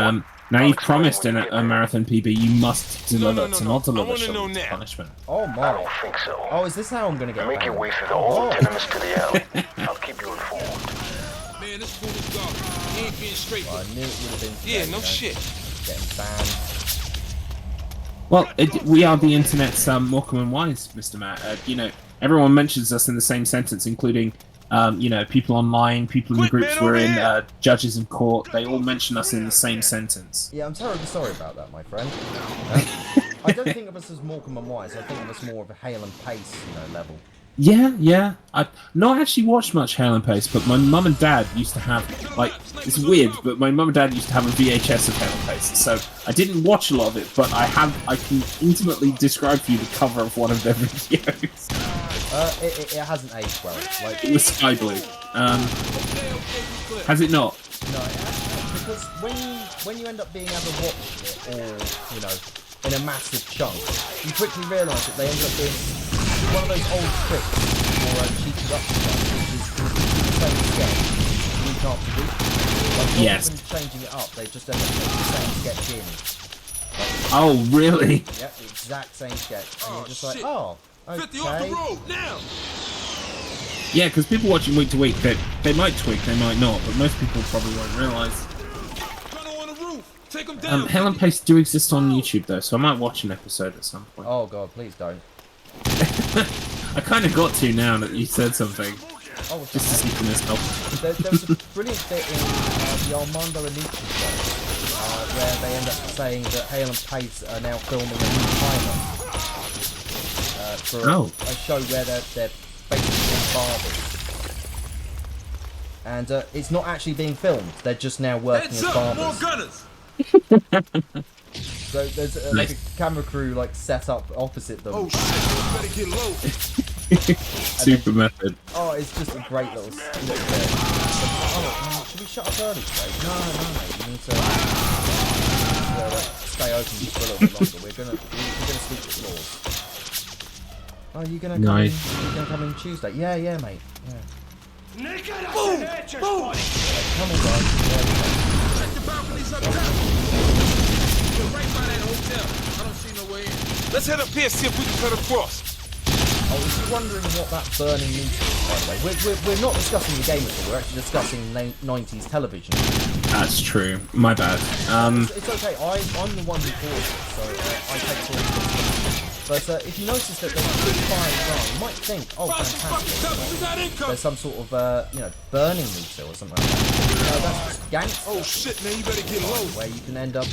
now you've promised a marathon PB, you must deliver. No. To not I deliver wanna shall know lead to now. punishment. Oh I my. don't think so. Oh, is this how I'm gonna get Make your banned? way through the old tenements to the alley. I'll keep you informed. Man, this fool is garbage. He ain't being straight I with me. knew it would have been today, Yeah, you no know, shit. Getting banned. Well, we are the internet's Morecambe and Wise, Mr. Matt. You know, everyone mentions us in the same sentence, including, you know, people online, people in the Quick, groups man, we're over in, here! judges in court. They all mention us in the same sentence. Yeah, I'm terribly sorry about that, my friend. I don't think of us as Morecambe and Wise. I think of us more of a Hale and Pace, you know, level. Yeah. I've not actually watched much Hale and Pace, but my mum and dad used to have, like, it's weird, but my mum and dad used to have a VHS of Hale and Pace, so I didn't watch a lot of it, but I can intimately describe for you the cover of one of their videos. It hasn't aged well. Like, It was sky blue. Has it not? no, it hasn't, because when you end up being able to watch it all, you know, in a massive chunk, you quickly realise that they end up being one of those old tricks or cheated up stuff, which is completely same sketch week after week. Like, not Yes. even changing it up, they just end up putting the same sketch in. Oh, really? Yep, the exact same sketch. And Oh, you're just shit. like, oh, 50 off the okay. road, now! Yeah, because people watching week to week, they might tweak, they might not, but most people probably won't realise. Gunner on the roof! Take him down! Hell and Pace do exist on YouTube though, so I might watch an episode at some point. Oh god, please don't. I kind of got to now that you said something, Oh, what's just to see for myself. There was a brilliant bit in the Armando Anici show where they end up saying that Hale and Pace are now filming a new pilot for a show where they're basically in Barbie. And it's not actually being filmed, they're just now working Heads as up, more barbers. gunners! So there's like a camera crew like set up opposite them. Oh shit, you better get low. Super method. Oh, it's just a great little bit. Oh, should we shut up early today? No, mate. You need to stay open just for a little bit longer. We're gonna sweep the floors. Oh, you gonna come Nice. in? You gonna come in Tuesday? Yeah, mate. Yeah. Boom! Boom! Come on, guys. Yeah, Check the balconies up top. You're right by that hotel. I don't see no way in. Let's head up here, see if we can cut across. I was just wondering what that burning meter is, by the way. We're not discussing the game at all. We're actually discussing 90s television. That's true. My bad. It's okay. I'm the one who caused it, so I take full responsibility. But if you notice that there's a big fire around, you might think, oh, fantastic. There's some sort of burning meter or something like that. No, that's just gangster. Oh shit, man, you better get low. Where you can end up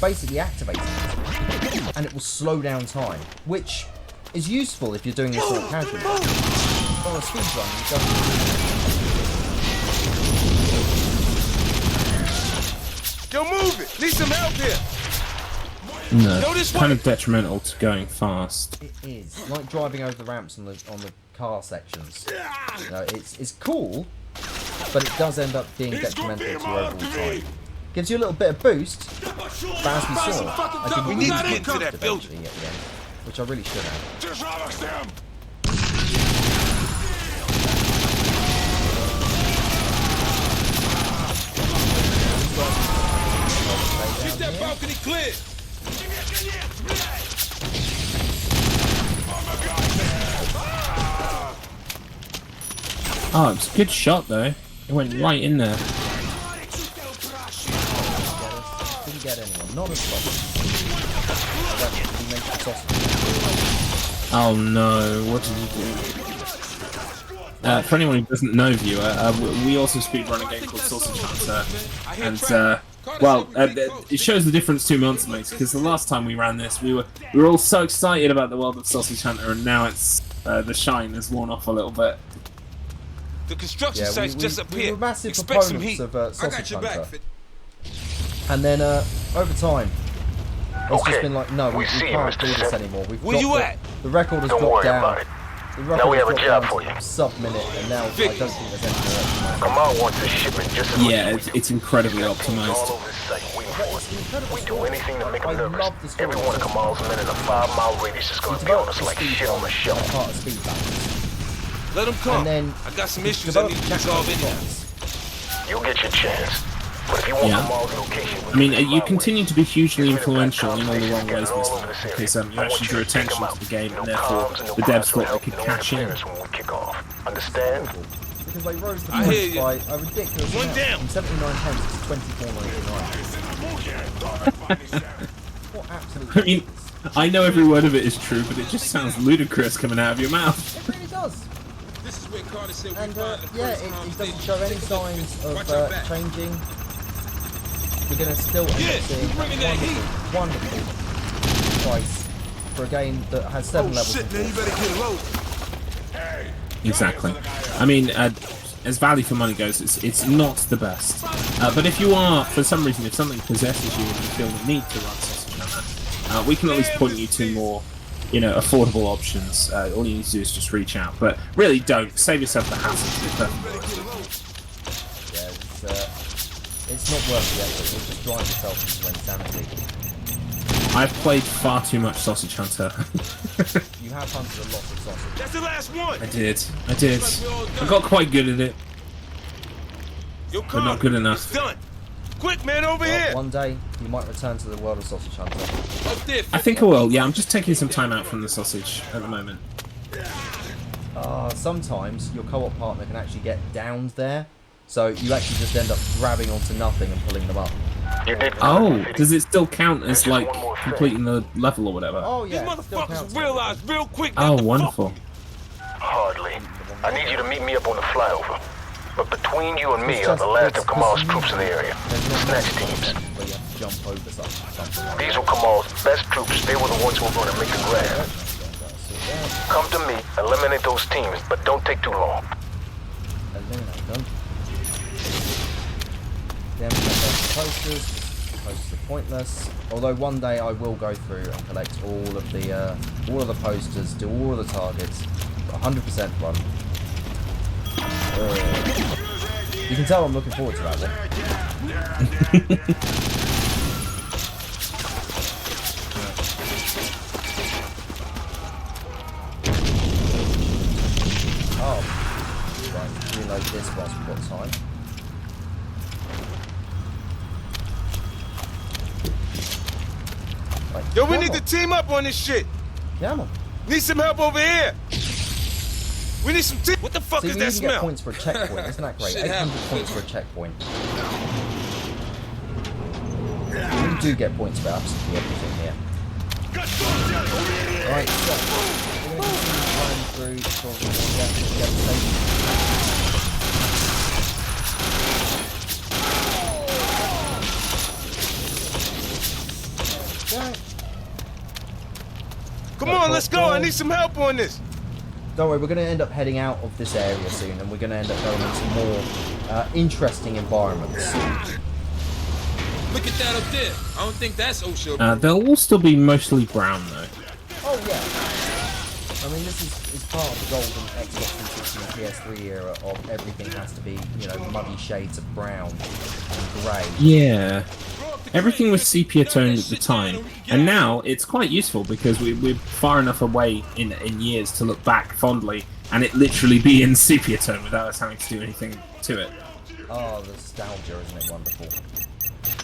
basically activating it, and it will slow down time, which is useful if you're doing this sort of casually. On a speed run, you don't. Yo, move it! Need some help here! No, Go this kind way. of detrimental to going fast. It is like driving over the ramps on the car sections. You know, it's cool, but it does end up being detrimental to your overall time. Gives you a little bit of boost, but as we saw, I think We we need need to get into that eventually at the end, which I really should have. Just release them! Keep that balcony clear! Oh, it's a good shot though. It went right in there. Didn't get anyone. Not a sausage. He makes the sausage. Oh no, what did you do? For anyone who doesn't know, viewer, we also speedrun a game called Sausage Hunter, and it shows the difference 2 months makes. Because the last time we ran this, we were all so excited about the world of Sausage Hunter, and now it's the shine has worn off a little bit. The construction Yeah, site's just up we here. were massive Expect some proponents heat. of I got Sausage your Hunter. back, Fit. And then over time, it's Okay, just been like, no, we we see you, can't Mr. do this Sim. anymore. We've Where you dropped at? the record has Don't dropped worry down. about it. The Now record we has have a dropped job down for to you. sub-minute, and now I don't think there's any direction. Kamal wants his shipment just as much Yeah, as we it's incredibly All optimized. over the site, waiting But for it's it. an incredible We do story. anything to make I him nervous. love the story. Every one of Kamal's men in a 5-mile radius is going to be on us like shit on the shelf. Part of speed balance. Let them come. And then I got some it's issues I developed need to resolve tactical anyhow. plots. You'll get your chance. But if you want Yeah. Kamal's location, I mean, you continue to be hugely influential in all the wrong ways, Mr. Because you actually drew attention to the game, and therefore the devs thought they could cash in. Understand? Because they rose the I hear price you. by a ridiculous One amount. down. From 79 pence to 24.99. What absolute I mean, I know every word of it is true, but it just sounds ludicrous coming out of your mouth. It really does. This is where Carter said we And find the yeah, first it time doesn't station. show any Take a look. signs Watch of our back. changing. We're going to still end Yeah, up seeing you bringing that wonderful price for a game that has 7 Oh levels. shit, of man, you course. better get low. Exactly. I mean, as value for money goes, it's not the best. But if you are, for some reason, if something possesses you and you feel the need to run Sausage Hunter, we can at least point you to more, affordable options. All you need to do is just reach out. But really, don't save yourself the hassle. To be perfectly honest with you. Yeah, it's not worth the effort. You'll just drive yourself into insanity. I've played far too much Sausage Hunter. You have hunted a lot of sausage. That's the last one. I did. I got quite good at it, Yo, but not good enough. It's done. Quick, man, over here. One day, you might return to the world of Sausage Hunter. Up there. I think I will. Yeah, I'm just taking some time out from the sausage at the moment. Sometimes your co-op partner can actually get downed there, so you actually just end up grabbing onto nothing and pulling them up. You did. Oh, does it still count as like completing the level or whatever? Oh These yeah, it still motherfuckers counts. realize real quick. Oh, not to wonderful. Hardly. I need you to meet me up on the flyover. But between you and me It's are the just- last it's- of Kamal's it's- troops in the area. There's not Snatch many teams. where you have to jump over something like These were Kamal's best troops. They were the ones who were going to make the grab. that. Come to me, eliminate those teams, but don't take too long. Eliminate them. Then we have those posters. Posters are pointless. Although one day I will go through and collect all of the posters, do all of the targets, 100% run. You can tell I'm looking forward to that one. Oh, right. Reload this whilst we've got time. Right, Yo, we come need on. to team up on this shit. Yeah, man. Need some help over here. We need some team. What the fuck See, is we that even get smell? points for a checkpoint. Isn't that great? Shit 800 happens. points for a checkpoint. We do get points for absolutely everything here. Right, so we're going to continue running through sort of the devastation. Okay. Come on, let's go. I need some help on this. Don't worry, we're going to end up heading out of this area soon, and we're going to end up going into more interesting environments. Look at that up there. I don't think that's OSHA. They'll all still be mostly brown though. Oh yeah. I mean, this is part of the golden Xbox 360 and PS3 era of everything has to be, you know, muddy shades of brown and grey. Yeah. Everything was sepia toned at the time, and now it's quite useful because we're far enough away in years to look back fondly and it literally be in sepia tone without us having to do anything to it. Oh, the nostalgia, isn't it wonderful?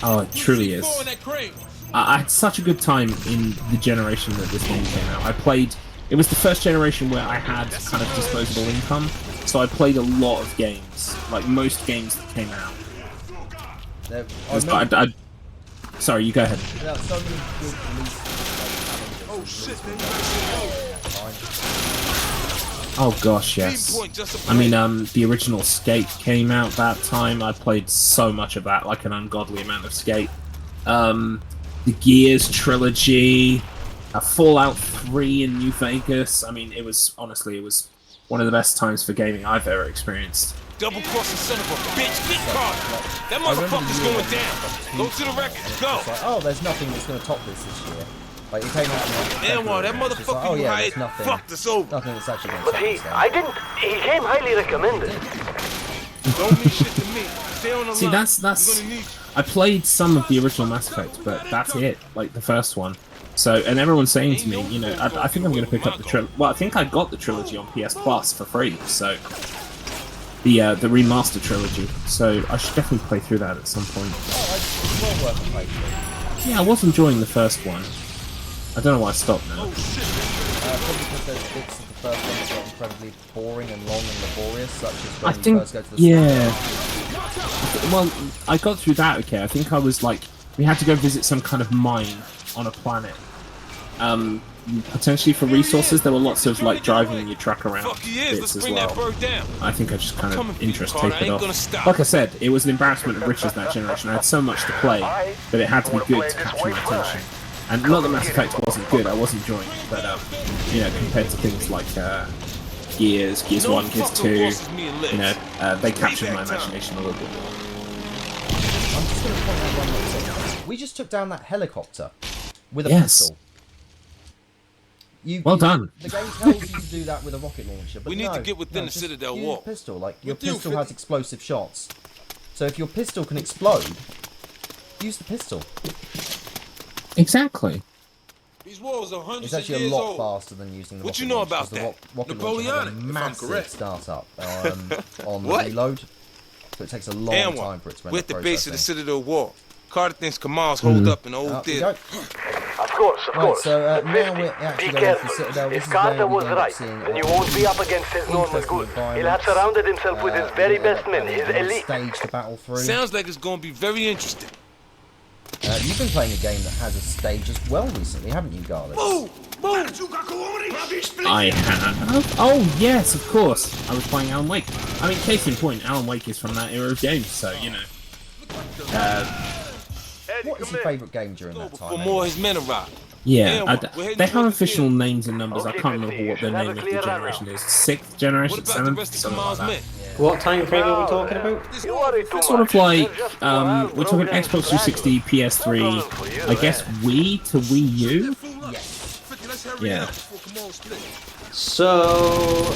Oh, it truly is. I had such a good time in the generation that this game came out. It was the first generation where I had kind of disposable income, so I played a lot of games, like most games that came out. Sorry, you go ahead. There are so many good releases. Oh shit, man. Oh gosh, yes. I mean, the original Skate came out that time. I played so much of that, like an ungodly amount of Skate. The Gears trilogy, Fallout 3 in New Vegas. I mean, it was one of the best times for gaming I've ever experienced. Double crossing son of a bitch. Get caught. That motherfucker's going down. Go to the records. Go. It's like, oh, there's nothing that's going to top this year. Like, it came out in like Damn, well, that February, it's just motherfucker like, oh you yeah, hired there's nothing. fucked us over. Nothing that's actually going to But top he, this game. I didn't. He came highly recommended. Don't mean shit to me. Stay on the See, line. that's I'm gonna need you. I played some of the original Mass Effect, but that's it, like the first one. So, and everyone's saying to me, you know, I think I'm going to pick up the trilogy. Well, I think I got the trilogy on PS Plus for free, so the remaster trilogy. So I should definitely play through that at some point. Oh, it's well worth a playthrough. Yeah, I was enjoying the first one. I don't know why I stopped now. Probably because there's bits of the first one that got incredibly boring and long and laborious, such as when I you think, first go to the yeah. Well, I got through that okay. I think I was like, we had to go visit some kind of mine on a planet. Potentially for resources, there were lots of like driving your truck around Fuck he is. bits Let's as bring that well. bird down. I think I just kind coming of for you, interest Carter. I tapered ain't off. gonna stop. Like I said, it was an embarrassment of riches that generation. I had so much to play that it had to be good to capture my attention. And not that Mass Effect wasn't good, I was enjoying it, but you know, compared to things like Gears 1, Gears 2, you know, they captured my imagination a little bit more. I'm just going to point out one more thing. We just took down that helicopter with a Yes. pistol. Well done. The game tells you to do that with a rocket launcher, but We need no, to get within no, the just Citadel use wall. a pistol. Like, your With you, pistol 50. has explosive shots. So if your pistol can explode, use the pistol. Exactly. These walls are hundreds It's of actually a years lot old. faster than using the What rocket you know launcher, about 'cause that? the rocket launcher has a Napoleonic, if I'm massive correct. startup on the What? reload, so it takes a long And time what? for it to run We're that at the base of the processing. Citadel wall. Carter thinks Kamal's holed up in the old Up we theater. go. Of course, of Right, course. so But now 50, we're actually be going to careful. the Citadel. This If is where Carter we was end up right, seeing then you won't be up against his normal interesting goods. He'll have environments. surrounded himself with his very we end best up men, having his a nice elite. stage to battle through. Sounds like it's gonna be very interesting. You've been playing a game that has a stage as well recently, haven't you, Garlic? I have. Oh yes, of course. I was playing Alan Wake. I mean, case in point, Alan Wake is from that era of games, so you know. What is your favourite game during that time? Before more his men arrive. Yeah, We're heading they have towards the official theater. names and numbers. I can't remember what the name of the generation is. Sixth generation, What about the seventh, rest of something like Kamal's that. men? What time frame are we talking about? You worry too Sort of much. like, They're just morale, we're talking broken Xbox 360, PS3, No problem for you, I guess Wii to Wii U? Yeah. So,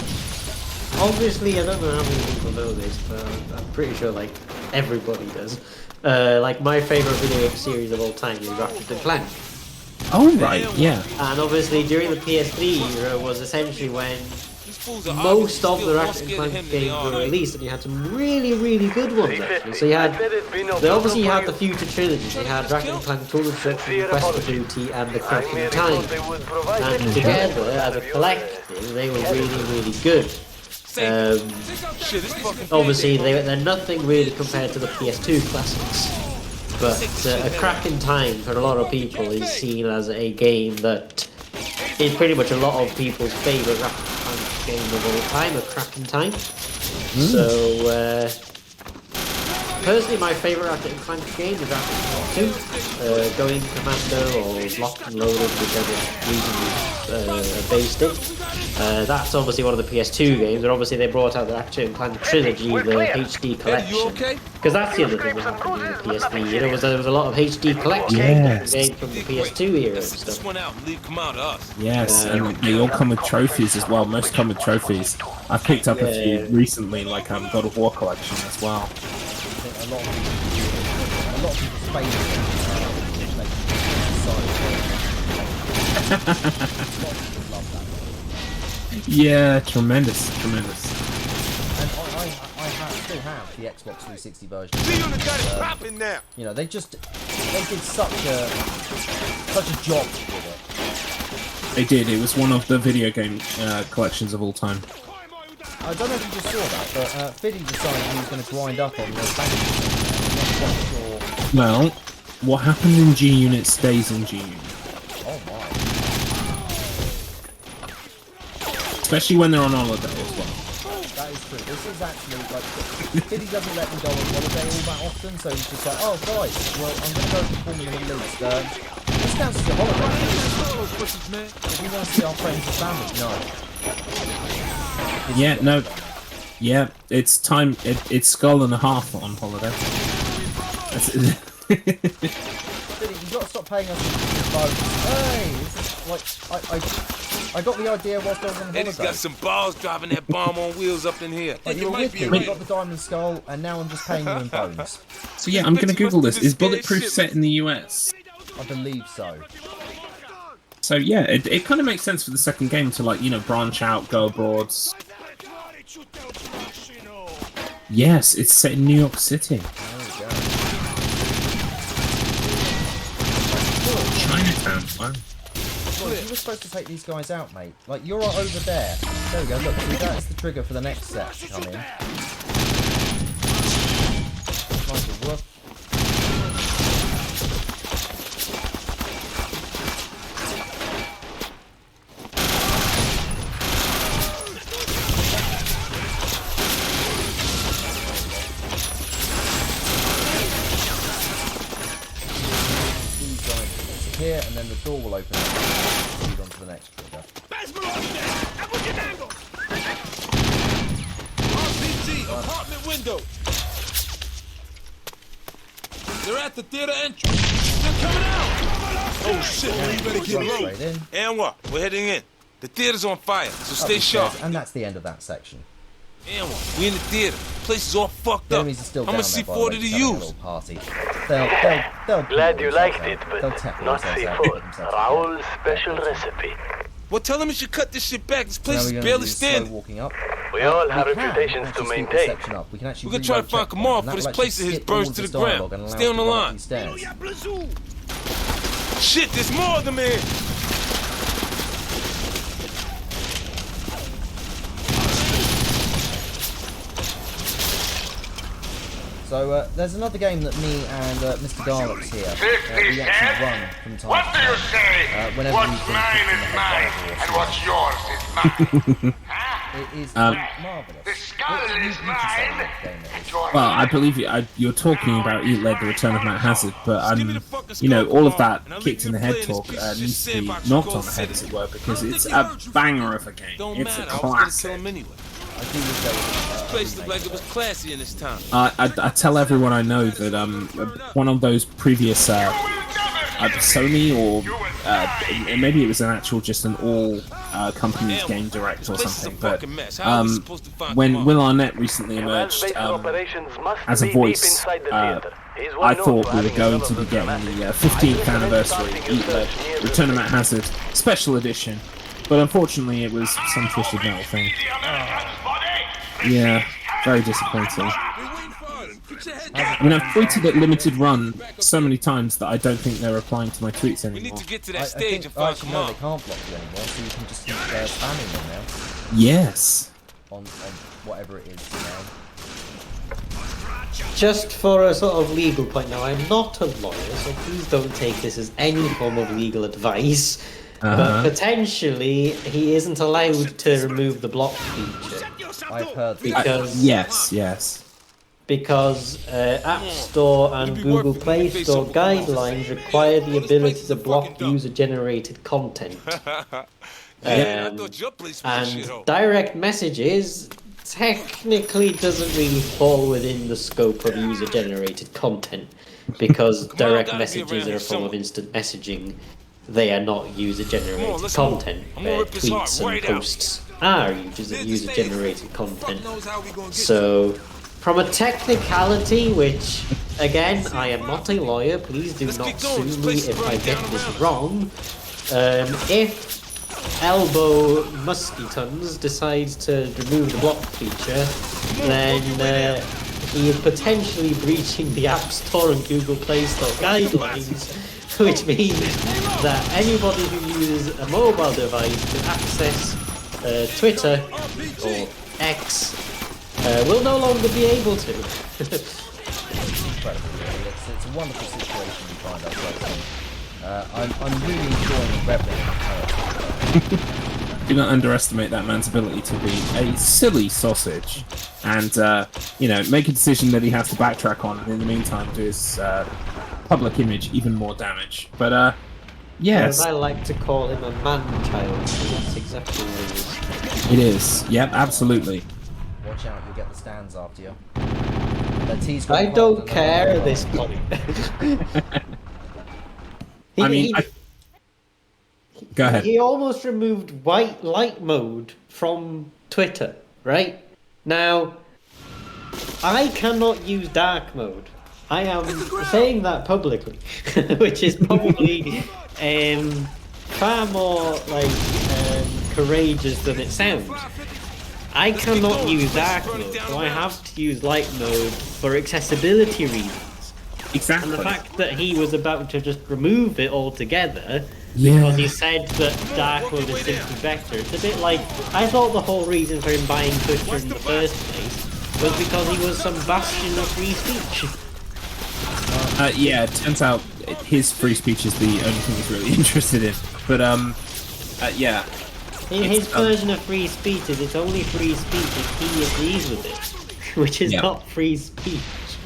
obviously, I don't know how many people know this, but I'm pretty sure like everybody does. Like my favorite video game series of all time is Ratchet and Clank, Oh, right, yeah. and obviously during the PS3 era was essentially when These fools are most obviously of the still more Ratchet and scared of Clank him than they games are were of me. released, and you had some really good ones actually. So you had, they obviously had the Future Trilogy. They had Ratchet and Clank Total Destruction, Quest for Booty, and The Crack in Time. And together, as a collective, they were really good. Shit, it's fucking Obviously, they're nothing really compared to the PS2 classics. But A Crack in Time, for a lot of people, is seen as a game that is pretty much a lot of people's favourite Ratchet and Clank game of all time, A Crack in Time. So, personally, my favourite Ratchet and Clank game is Ratchet and Clank 2. Going Commando or Locked and Loaded, whichever reason you based it. That's obviously one of the PS2 games, and obviously they brought out the Ratchet and Clank Trilogy, the HD collection. okay? Because that's the other thing that happened in the PS3. You know, there was a lot of HD collection Yes. games from the PS2 era and Let's sit this stuff. one out and leave Kamal to us. Yes, and they all come with trophies as well. Most come with trophies. I've picked up a few recently, like God of War collection as well. A lot of people's favourite Yeah, tremendous. and I still have the Xbox 360 version. See you in the got it popping now. You know, they did such a job with They did. It was one of the video game collections of all time. it. I don't know if you just saw that, but Fiddy decided he was going to grind up on the bank. I'm not quite sure. Well, what happened in G Unit stays in G Unit. Oh my. Especially when they're on holiday as well. That is true. This is actually like Fiddy doesn't let me go on holiday all that often, so he's just like, oh guys, well I'm gonna go perform in the Middle East. This counts as a holiday. If we want to see our friends and family, no. Yeah, no. Yeah, it's time. It's skull and a half on holiday. Fiddy, you've got to stop paying us with phones. Hey, this is like I got the idea whilst I was on Eddie's got holiday. some balls driving that bomb on wheels up in here. Like, you were with me, I got the diamond skull, and now I'm just paying you in bones. So yeah, I'm gonna Google this. Is Bulletproof set in the US? I believe so. So yeah, it kind of makes sense for the second game to, like, you know, branch out, go abroad. Yes, it's set in New York City. There we go. Chinatown. Wow. Well, you were supposed to take these guys out, mate. Like, you're over there. There we go, look, see, that's the trigger for the next set to come in. Nice to work. These guys here, and then the door will open up and lead on to the next trigger. RPG, apartment window. They're at the theater entrance. They're coming out. Oh shit, man, you better get Run low. straight in. And what? We're heading in. The theater's on fire, so Up stay the sharp. stairs, and that's the end of that section. Damn, we in the theater. Place is all fucked The up. enemies are still How down much there, by the way, C4 did just he having a use? little party. They'll Glad you themselves liked out. it, They'll but tackle not themselves out, C4. put themselves Raul's together. special recipe. Well, tell him he should cut this shit back. This So place now is we're going to barely do slow standing. walking up. We all have We can reputations to actually speed this maintain. section up. We can actually We're gonna try to rewrite find checkpoints, Kamal and that before this will place of actually his skip all burns of to this the ground. dialogue and allow Stay us on to the go up line. these stairs. Shit, there's more of them here. So there's another game that me and Mr. Garlips here we actually run from time to time. Whenever What's we've been mine kicked in the is head mine, by a and horse. what's yours is mine. It is marvellous. The skull is mine. Well, I believe you're talking about Eat Led, The Return of Matt Hazard, but you know, all of that kicked in the head talk needs to be knocked on the head, as it were, because it's a banger of a game. It's a classic. I do wish there was This place looked like it was classy in this time. I tell everyone I know that one of those previous Sony or maybe it was an actual just an all company's game director or something, but when Will Arnett recently emerged as a voice, I thought we were going to be getting the 15th anniversary Eat Led Return of Matt Hazard special edition, but unfortunately it was some Twisted Metal thing. Yeah, very disappointing. I mean, I've tweeted at Limited Run so many times that I don't think they're replying to my tweets We need anymore. to get to I that stage think, and find actually, no, they Kamal. can't block you anymore, so you can just keep spamming them now Yes. on whatever it is now. Just for a sort of legal point now, I'm not a lawyer, so please don't take this as any form of legal advice. But potentially, he isn't allowed to remove the block feature I've heard that. because Yes. because App Store and Google Play Store guidelines require the ability to block user-generated content. I thought your place was a And shithole. direct messages technically doesn't really fall within the scope of user-generated content because direct gotta be messages around are here a form of somewhere. instant messaging. They are not Come on, user-generated let's move. content. I'm gonna rip his heart Tweets and right out. posts are user-generated content. So, from a technicality, which, again, I am not a lawyer, please do Let's not keep sue going. This me place is if I burning get down this around. wrong. If Elbow Muskytons decides to remove the block feature, then he is potentially breaching the App Store and Google Play Store guidelines, which means that anybody who uses a mobile device to access Twitter or X will no longer be able to. Incredible, really. It's a wonderful situation we find ourselves in. I'm really enjoying and reveling in the character. Do not underestimate that man's ability to be a silly sausage and, you know, make a decision that he has to backtrack on and in the meantime do his public image even more damage. But, yes, As I like to call him a man-child, that's exactly what it is. it is. Yep, absolutely. Watch out, you'll get the stands after you. Their tea's got I cold don't and care they're at this point. I mean, go ahead. He almost removed white light mode from Twitter, right? Now, I cannot use dark mode. I am saying that publicly, which is probably far more like courageous than it sounds. I cannot use dark mode, so I have to use light mode for accessibility reasons. Exactly. And the fact that he was about to just remove it altogether Yeah. because he said that dark mode is simply better. It's a bit like, I thought the whole reason for him buying Twitter in the first place was because he was some bastion of free speech. Yeah, it turns out his free speech is the only thing he's really interested in. But, yeah. His version of free speech is it's only free speech if he agrees with it, which is Yeah. not free speech.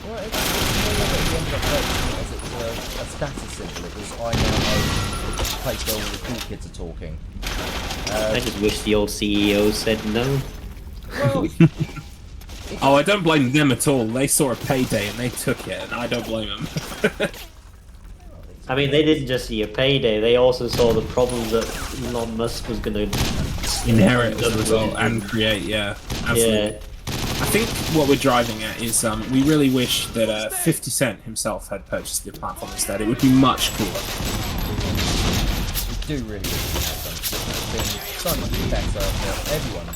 Well, it's he ended up purchasing it as it was a status symbol. It was, I now own the place where all the cool kids are talking. I just wish the old CEO said no. Well, Oh, I don't blame them at all. They saw a payday and they took it, and I don't blame them. I mean, they didn't just see a payday, they also saw the problems that Elon Musk was going to Inherit as a result and create, yeah. Absolutely. Yeah. I think what we're driving at is we really wish that 50 Cent himself had purchased the platform instead. It would be much cooler. We do really wish it had done. It would have been so much better for everyone.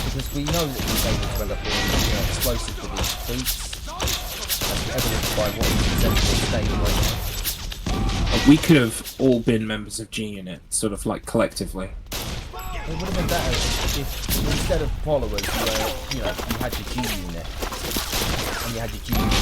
Because we know that he's able to end up being explosive with his tweets. As evidenced by what he presented on stage right now. We could have all been members of G-Unit, sort of like collectively. It would have been better if instead of followers, you had your G-Unit. And you had your G-Unit.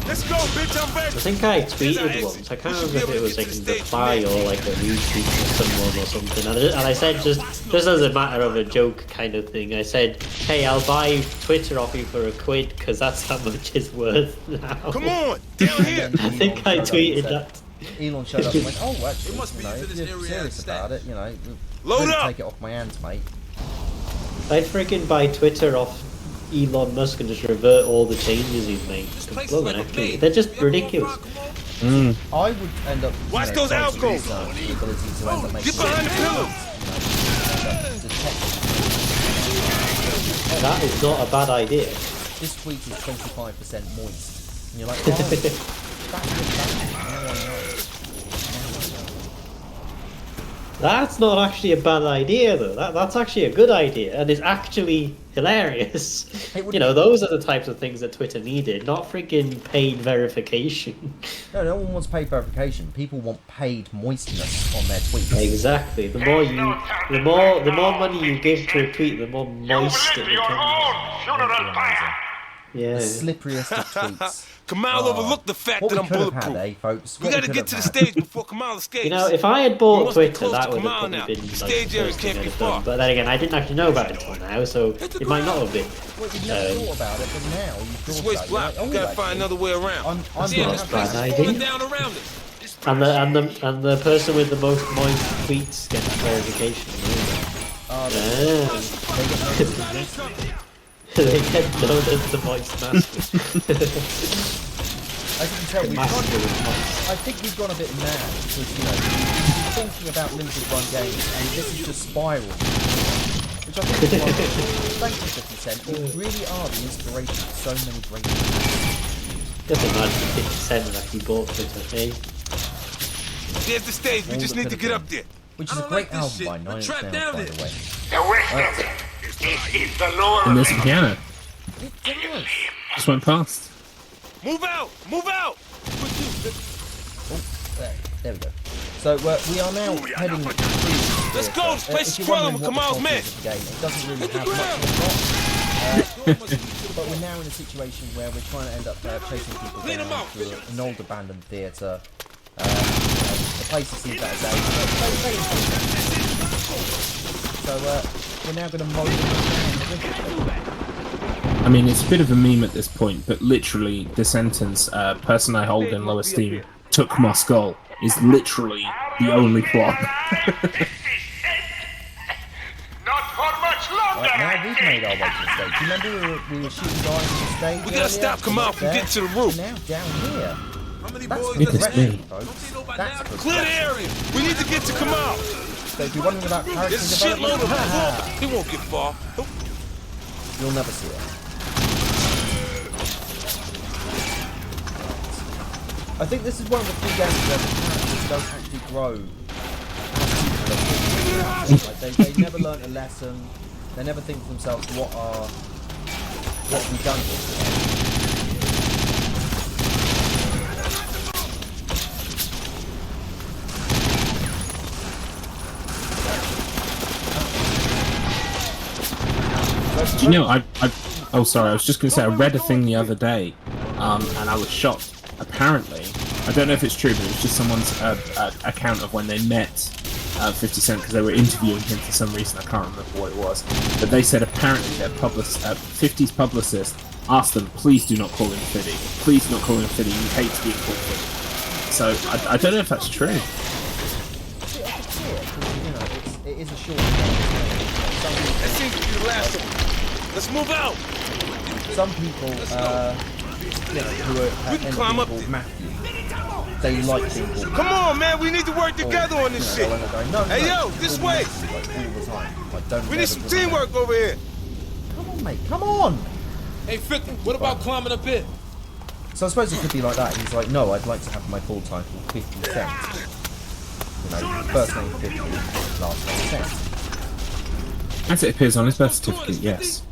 Let's go, bitch, I'm ready. I think I tweeted once. I can't remember if it was like a reply or like a retweet from someone or something. And I said just as a matter of a joke kind of thing. I said, "Hey, I'll buy Twitter off you for £1 because that's how much it's worth now." Come on, down here. I think I tweeted that. Elon showed up and went, "Oh, actually, if you're serious about it, Load up. take it off my hands, mate." I'd freaking buy Twitter off Elon Musk and just revert all the changes he's made. Actually, they're just ridiculous. I would end up. Watch those alcohols. The ability to end up making. Get behind the pillow. That is not a bad idea. This tweet is 25% moist, and you're like, "Oh, that's good. Now I know." That's not actually a bad idea, though. That's actually a good idea, and it's actually hilarious. Those are the types of things that Twitter needed, not freaking paid verification. No one wants paid verification. People want paid moistness on their tweets. Exactly. The more money you give to a tweet, the more moist it becomes. Yeah. The slipperiest of tweets. Kamal overlooked the fact that I'm bulletproof. Folks. We gotta get to the stage before Kamal escapes. If I had bought Twitter, close that to would have Kamal probably now. been The like stage the area first thing can't I'd be have done. far. But then again, I didn't actually know about it until now, so it might not have been. Well, you never thought about it, but now you This thought way's about it. blocked. We gotta find another way around. I'm not a bad idea. Down around us. And the person with the most moist tweets gets verification. They get known as the moist master. As you can tell, I think we've gone a bit mad because we're thinking about limited run games, and this is just spiraled. Which I think is wonderful. Thank you, 50 Cent. You really are the inspiration of so many great things. Just imagine 50 Cent actually bought Twitter, eh? There's the stage. We just need to get up there. Which is a great album by Nine Inch Nails, by the way. The wisdom. This is the Lord. And there's a piano. It does. Just went past. Move out! Move out! Oh, there we go. So we are now heading through. Let's go! This place is crawling with Kamal's men. It doesn't really have much of a plot. But we're now in a situation where we're trying to end up chasing people down through an old abandoned theatre. The place has seen better days. So we're now going to mow them down. I mean, it's a bit of a meme at this point, but literally the sentence, person I hold in low esteem took my skull, is literally the only plot. Not for much longer. Right, now we've made our way to the stage. You remember we were shooting guys on the stage? We gotta stop Kamal from getting to the roof. Now down here. How many That's boys It is progression, me. folks. That's Clear progression. the area. We need to get to Kamal. So if you're wondering about character There's a shitload of development, them. He won't get far. you'll never see it. I think this is one of the few games where the characters don't actually grow. Like they never learn a lesson. They never think to themselves, what have we done here? Do you know, oh sorry, I was just going to say, I read a thing the other day, and I was shocked. Apparently, I don't know if it's true, but it was just someone's account of when they met 50 Cent, because they were interviewing him for some reason, I can't remember what it was. But they said apparently their 50's publicist asked them, please do not call him 50. Please do not call him 50, you hate to be called 50. So, I don't know if that's true. I can see it, because, it is a short game. That seems to be the last of them. Let's move out. Some people, who are We can climb up called there. Matthew. they like being called. Come on, man, we need to work together on this shit. No, Hey, yo, this call me way. messy, like, all the time. Like, don't We need ever some call me teamwork over here. Come on, mate, come on! Hey, 50, what about climbing up here? So I suppose it could be like that. He's like, no, I'd like to have my full title 50 Cent. You know, first name 50, last name Cent. As it appears on his birth certificate, yes.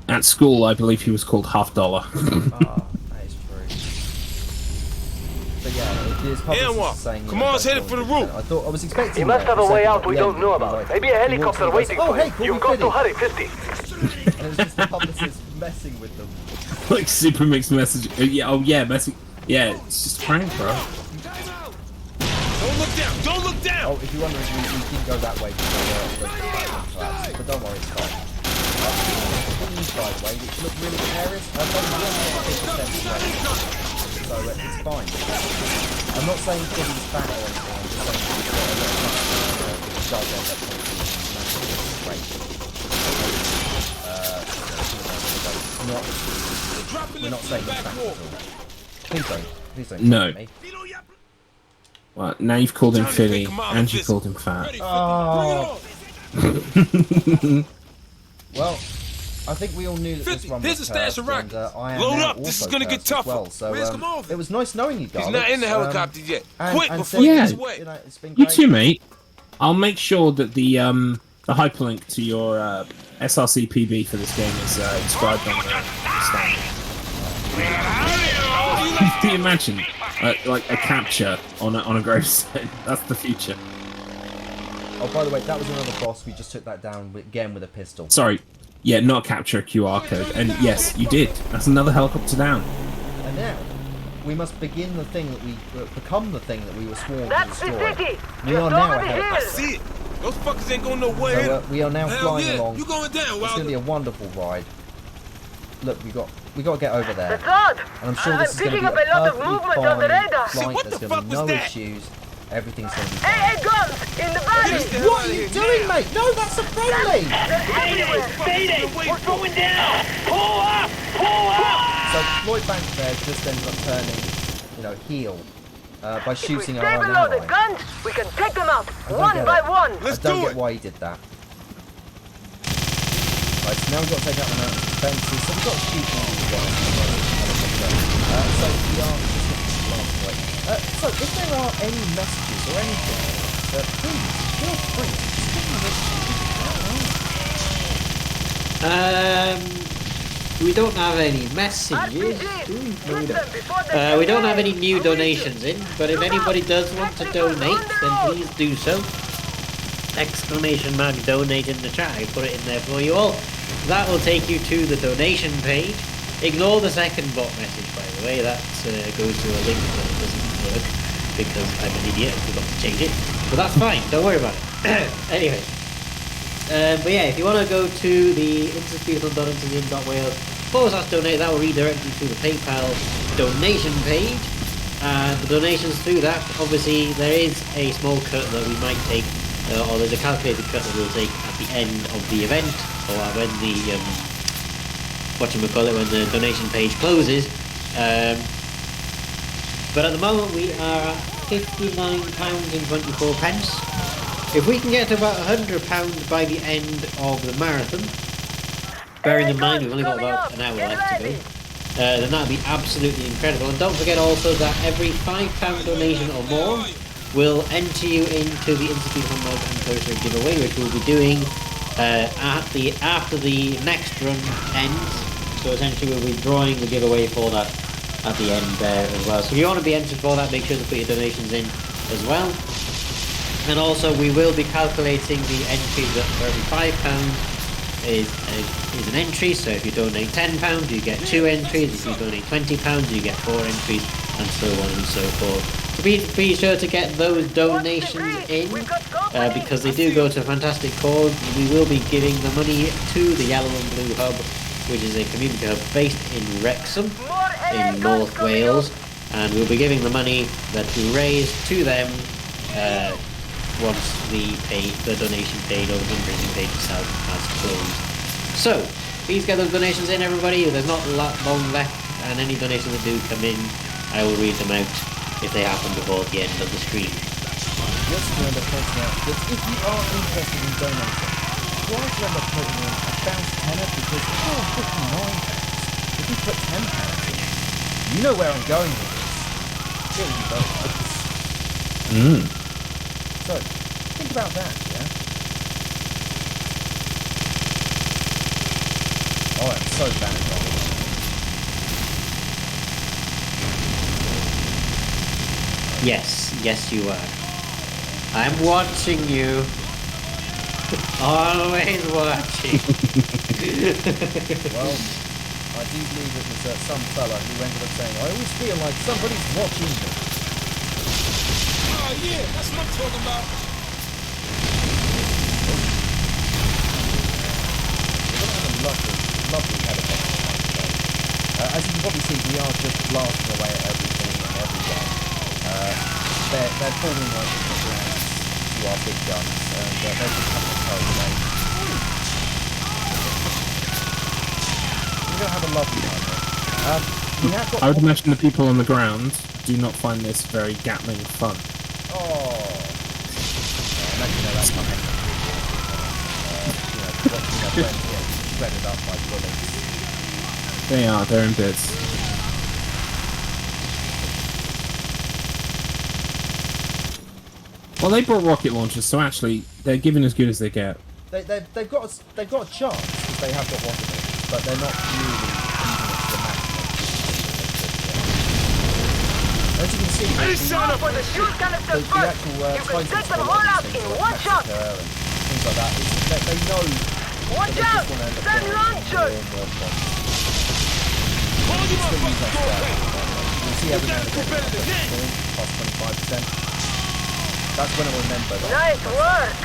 At school, I believe he was called $half. Ah, that is true. But yeah, his publicist is saying... Come on, let's head it for the roof. I thought I was expecting... He must have a way out we don't know about. Maybe a helicopter waiting for him. Hey, You've got to hurry, 50. And it was just the publicist messing with them. Like super mixed message. Messing. Yeah, it's just a prank, bro. Don't look down, don't look down. Oh, if you're wondering, we didn't go that way. But don't worry, it's fine. By the way, which look really precarious. I've done 1% so it's fine. I'm not saying that he's fat or anything, I'm just saying he's got a lot of muscle, which does end up massive weight. We're not saying he's fat at all. Please don't No. me. Well, now you've called him Philly, and you called him fat. Oh. Well, I think we all knew that this run was Here's a stash of cursed, rockets. and I am Load now up, this is also gonna get cursed as tougher. well, so Where's Kamal? it was nice knowing you guys. He's not in the helicopter yet. And, Quick, and before Sid, he Yeah. gets away. you know, it's been You great. too, mate. I'll make sure that the hyperlink to your SRCPB for this game is inscribed on the stand. Can you imagine, like a capture on a gravestone? That's the future. Oh, by the way, that was another boss. We just took that down again with a pistol. Sorry, yeah, not capture a QR code. And yes, you did. That's another helicopter down. And now, we must begin the thing that we become the thing that we were sworn to That's destroy. the city. We Just are now over ahead. here. I see it. Those fuckers ain't going nowhere. So we are now Hell flying yeah, along. you going down, It's going to Wilder. be a wonderful ride. Look, we got to get over there. That's odd. And I'm sure I'm this is going to picking be up a lot of perfectly movement on the fine radar. flight. What the There's going to be fuck no was that? issues. Everything's going to be Hey, fine. hey, guns in the valley. What are you doing, mate? No, that's a friendly! Everywhere. We're going down. Pull up. Pull up. So Floyd Banks there just ends up turning, heel by If we shooting our stay own below the ally. guns, we can take them out I don't one get by it. one. I Let's don't do get it. why he did that. Right, so now we've got to take out the mountain defences, so we've got to shoot all these guys. So we are just looking to blast away. So if there are any messages or anything, please feel free. Just give me a message. We don't have any messages. do we? No, we don't. We don't have any new donations in, but if anybody does want to donate, then please do so. Exclamation mark donate in the chat. I put it in there for you all. That will take you to the donation page. Ignore the second bot message, by the way. That goes to a link that doesn't work because I'm an idiot and forgot to change it. But that's fine. Don't worry about it. Anyway. But yeah, if you want to go to the instaspeakerthon.wales/donate, that will redirect you to the PayPal donation page. The donations through that, obviously, there is a small cut that we might take, or there's a calculated cut that we'll take at the end of the event, or when the when the donation page closes. But at the moment, we are at £59.24. If we can get to about £100 by the end of the marathon, bearing in mind we've only got about an hour left to go, then that would be absolutely incredible. And don't forget also that every £5 donation or more will enter you into the InstaYabathon mug and poster giveaway, which we'll be doing after the next run ends. So essentially we'll be drawing the giveaway for that at the end there as well. So if you want to be entered for that, make sure to put your donations in as well. And also we will be calculating the entries that for every £5 is an entry. So if you donate £10 you get 2 entries, if you donate £20 you get 4 entries, and so on and so forth. So be sure to get those donations in because they do go to a fantastic cause. We will be giving the money to the Yellow and Blue Hub, which is a community hub based in Wrexham in North Wales, and we'll be giving the money that we raise to them once the donation paid or the fundraising page itself has closed. So, Please get those donations in, everybody. There's not a lot long left, and any donations that do come in, I will read them out if they happen before the end of the stream. Just remember pointing out that if you are interested in donating, try to remember putting in about £10 because it's all £59. If you put £10 in, you know where I'm going with this. It will be very nice. So, think about that, yeah? Oh, I'm so bad at that. Yes, you are. I'm watching you. Always watching. Well, I do believe it was some fella who ended up saying, I always feel like somebody's watching me. Oh, yeah, that's what I'm talking about. We're going to have a lovely helicopter today. As you can probably see, we are just blasting away at everything and everyone. They're falling like rounds to our big guns, and they're just having a carried away. We're going to have a lovely time here. We have got... I would imagine the people on the ground do not find this very Gatling fun. Oh. I imagine they're like watching their friends get shredded up by bullets. They are, they're in bits. Well, they brought rocket launchers, so actually, they're giving as good as they get. They've got a chance because they have got rocket launchers, but they're not really using it to the maximum. As you can see, For the fuel canisters the first. actual You can Titans take them follow all these out things in like one shot. Mexico and things like that. It's that they know Watch that out! they just want to end up Send going launchers! more and more. Hold him up, Still use fucking that go stat. You'll see every now and again better than that. plus 25%. That's when I remember that. Nice work!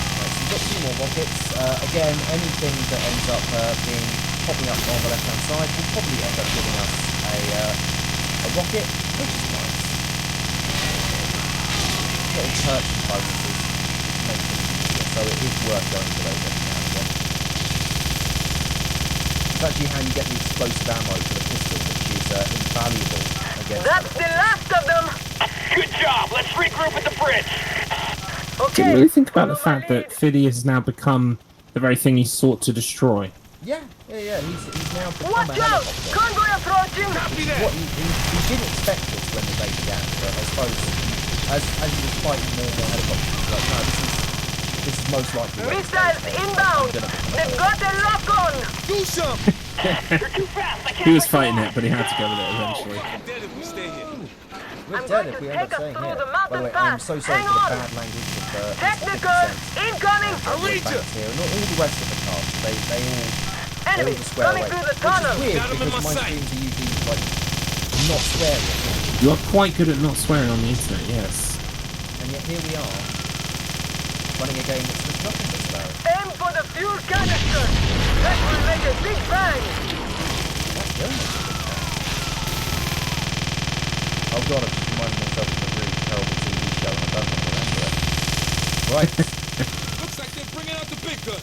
Right, so we've got 2 more rockets. Again, anything that ends up popping up on the left-hand side will probably end up giving us a rocket, which is nice. Little purchase bonuses, which makes it easier, so it is worth going for those every now and again. It's actually how you get the explosive ammo for the pistol, which is invaluable against... That's the last of them! Good job. Let's regroup at the bridge. Okay. Didn't really think about the follow my fact that lead. Fiddy has now become the very thing he sought to destroy. Yeah, he's now become Watch a out! helicopter. Convoy approaching! Copy that. What he didn't expect this when the day began, but I suppose as he was fighting more and more helicopters, he was like, no, this is most likely where it's Missiles going. inbound! They've got a lock on! Do something. You're too fast. I can't He was let you fighting off. it, but he had to go with it eventually. I'm dead if we stay here. We're I'm dead going if to we end up take us staying through here. the mountain By the way, I'm pass. so sorry Hang for on. the bad language of Technical! Incoming! I read you. here, and all the rest of the cast. They all Enemy all swear coming away. through the Which tunnel! is weird Got 'em in because my my sight. streams are usually like not swearing, You are quite good at not swearing on the internet, yes. and yet here we are running a game that's just nothing but swearing. Aim for the fuel canister! That will make a big bang! That's very much a good plan. Oh god, I've just reminded myself of a really terrible TV show and I don't want to remember it. Right, Looks like they're bringing out the big gun.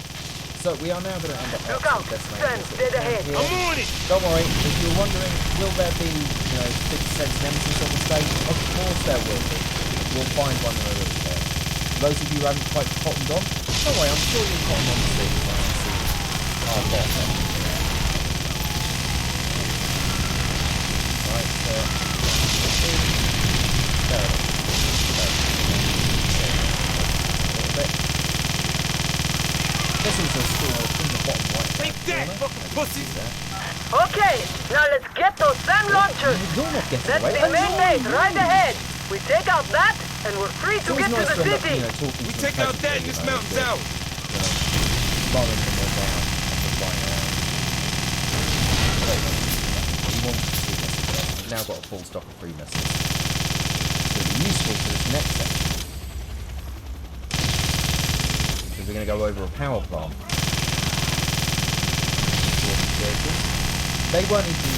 so we are now going to end up Look at out! the Stand destination. dead ahead! Here. I'm on it. Don't worry, if you're wondering, will there be, 50 cents nemesis on the stage? Of course there will be. You'll find one in a little bit. Those of you who haven't quite cottoned on, don't worry, I'm sure you'll cotton on soon when I see our lot. Right, there it is. This is a store in the bottom right. Take that, fucking pussy. Okay, now let's get those SAM launchers! You're not getting That's away. the main base right ahead! We take out that, and we're free to It's get always to nice the to end up, city! talking We to take them out that and this pleasantly, mountain's out. Slowing them all down and just flying around. We want to see this. We've now got a full stock of free missiles. It's going to be useful for this next section. Because we're going to go over a power plant. They weren't even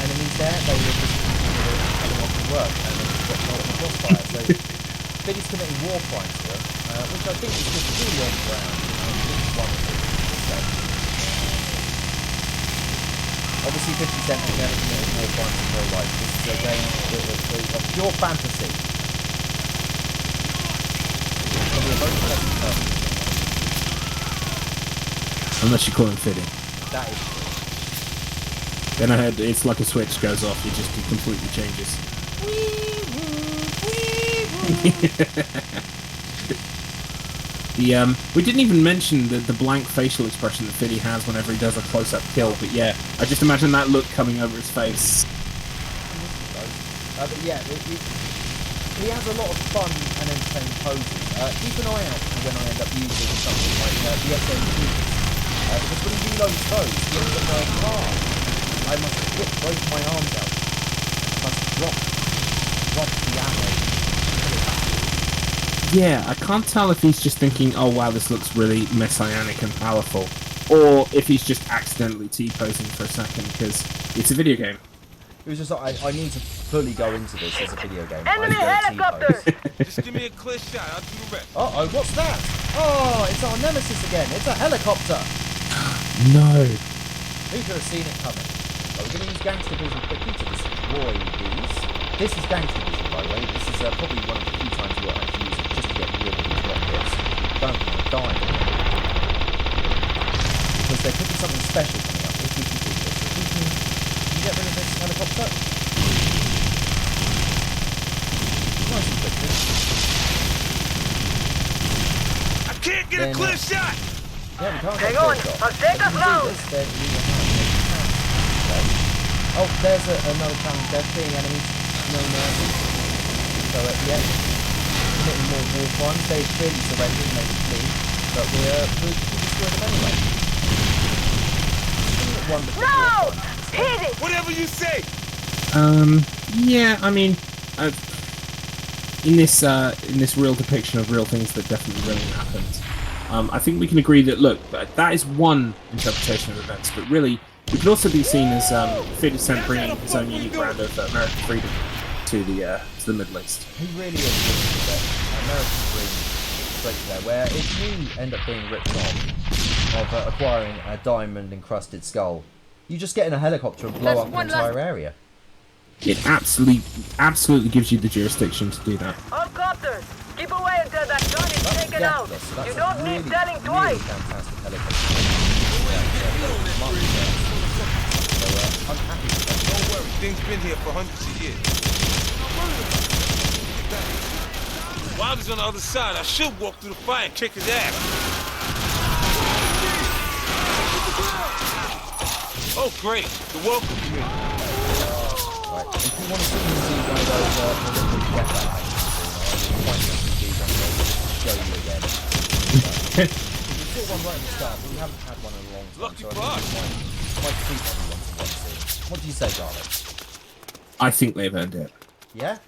enemies there, they were just people who were coming off from work and then just got caught in the crossfire. So Biddy's committing war crimes here, which I think is just really on the ground. This is one of the Obviously 50 Cent has never committed more crimes in real life. This is a game of pure fantasy. It'll be a very pleasant person. Unless you call him Fiddy. That is true. Then I heard it's like a switch goes off, it completely changes. We didn't even mention the blank facial expression that Fiddy has whenever he does a close-up kill, but yeah, I just imagine that look coming over his face. But yeah, he has a lot of fun and entertaining poses. Keep an eye out for when I end up using something like the SMG. Because when he reloads those, he ends up going, I must whip both my arms out. I must drop the ammo. Yeah, I can't tell if he's just thinking, oh wow, this looks really messianic and powerful, or if he's just accidentally T-posing for a second, because it's a video game. It was just like, I need to fully go into this as a video game. Enemy helicopter! Just give me a clear shot. I'll do the rest. Uh-oh, what's that? Oh, it's our nemesis again. It's a helicopter. No. Who could have seen it coming? Well, we're going to use Gangster Vision quickly to destroy these. This is Gangster Vision, by the way. This is probably one of the few times you'll actually use it just to get rid of these rockets. Don't want to die. Because there could be something special coming up if we can do this. If we can get rid of this helicopter. Nice and quickly. I can't get a clear shot. Yeah, we can't Hang get on, clear shot. I'll take If us we do round. this, then we will have okay. Oh, there's another challenge there, being enemies, no mercy. So, yeah, committing more war crimes. They clearly surrendered and they would flee, but we'll destroy them anyway. Isn't it wonderful? No! Hit it! Whatever you say. Yeah, I mean, in this real depiction of real things that definitely really happened, I think we can agree that, look, that is one interpretation of events, but really, it could also be seen as 50 Cent bringing his own unique brand of American freedom to the Middle East. He really is the American dream straight there, where if you end up being ripped off of acquiring a diamond-encrusted skull, you just get in a helicopter and blow up an entire area. It absolutely gives you the jurisdiction to do that. All copters, keep away until that gun is taken out. So You don't need telling really twice. fantastic helicopter. So I'm happy with that. Don't worry, things been here for hundreds of years. Wilder's on the other side. I should walk through the fire and kick his ass. Oh, great. The welcome committee. Right, if you want to see one of those Olympic jetpack things, show you again. We saw one right at the start, but we haven't had one in a long time. Lucky so I boss. might treat everyone to one soon. What do you say, Garlic? I think they've earned it. Yeah?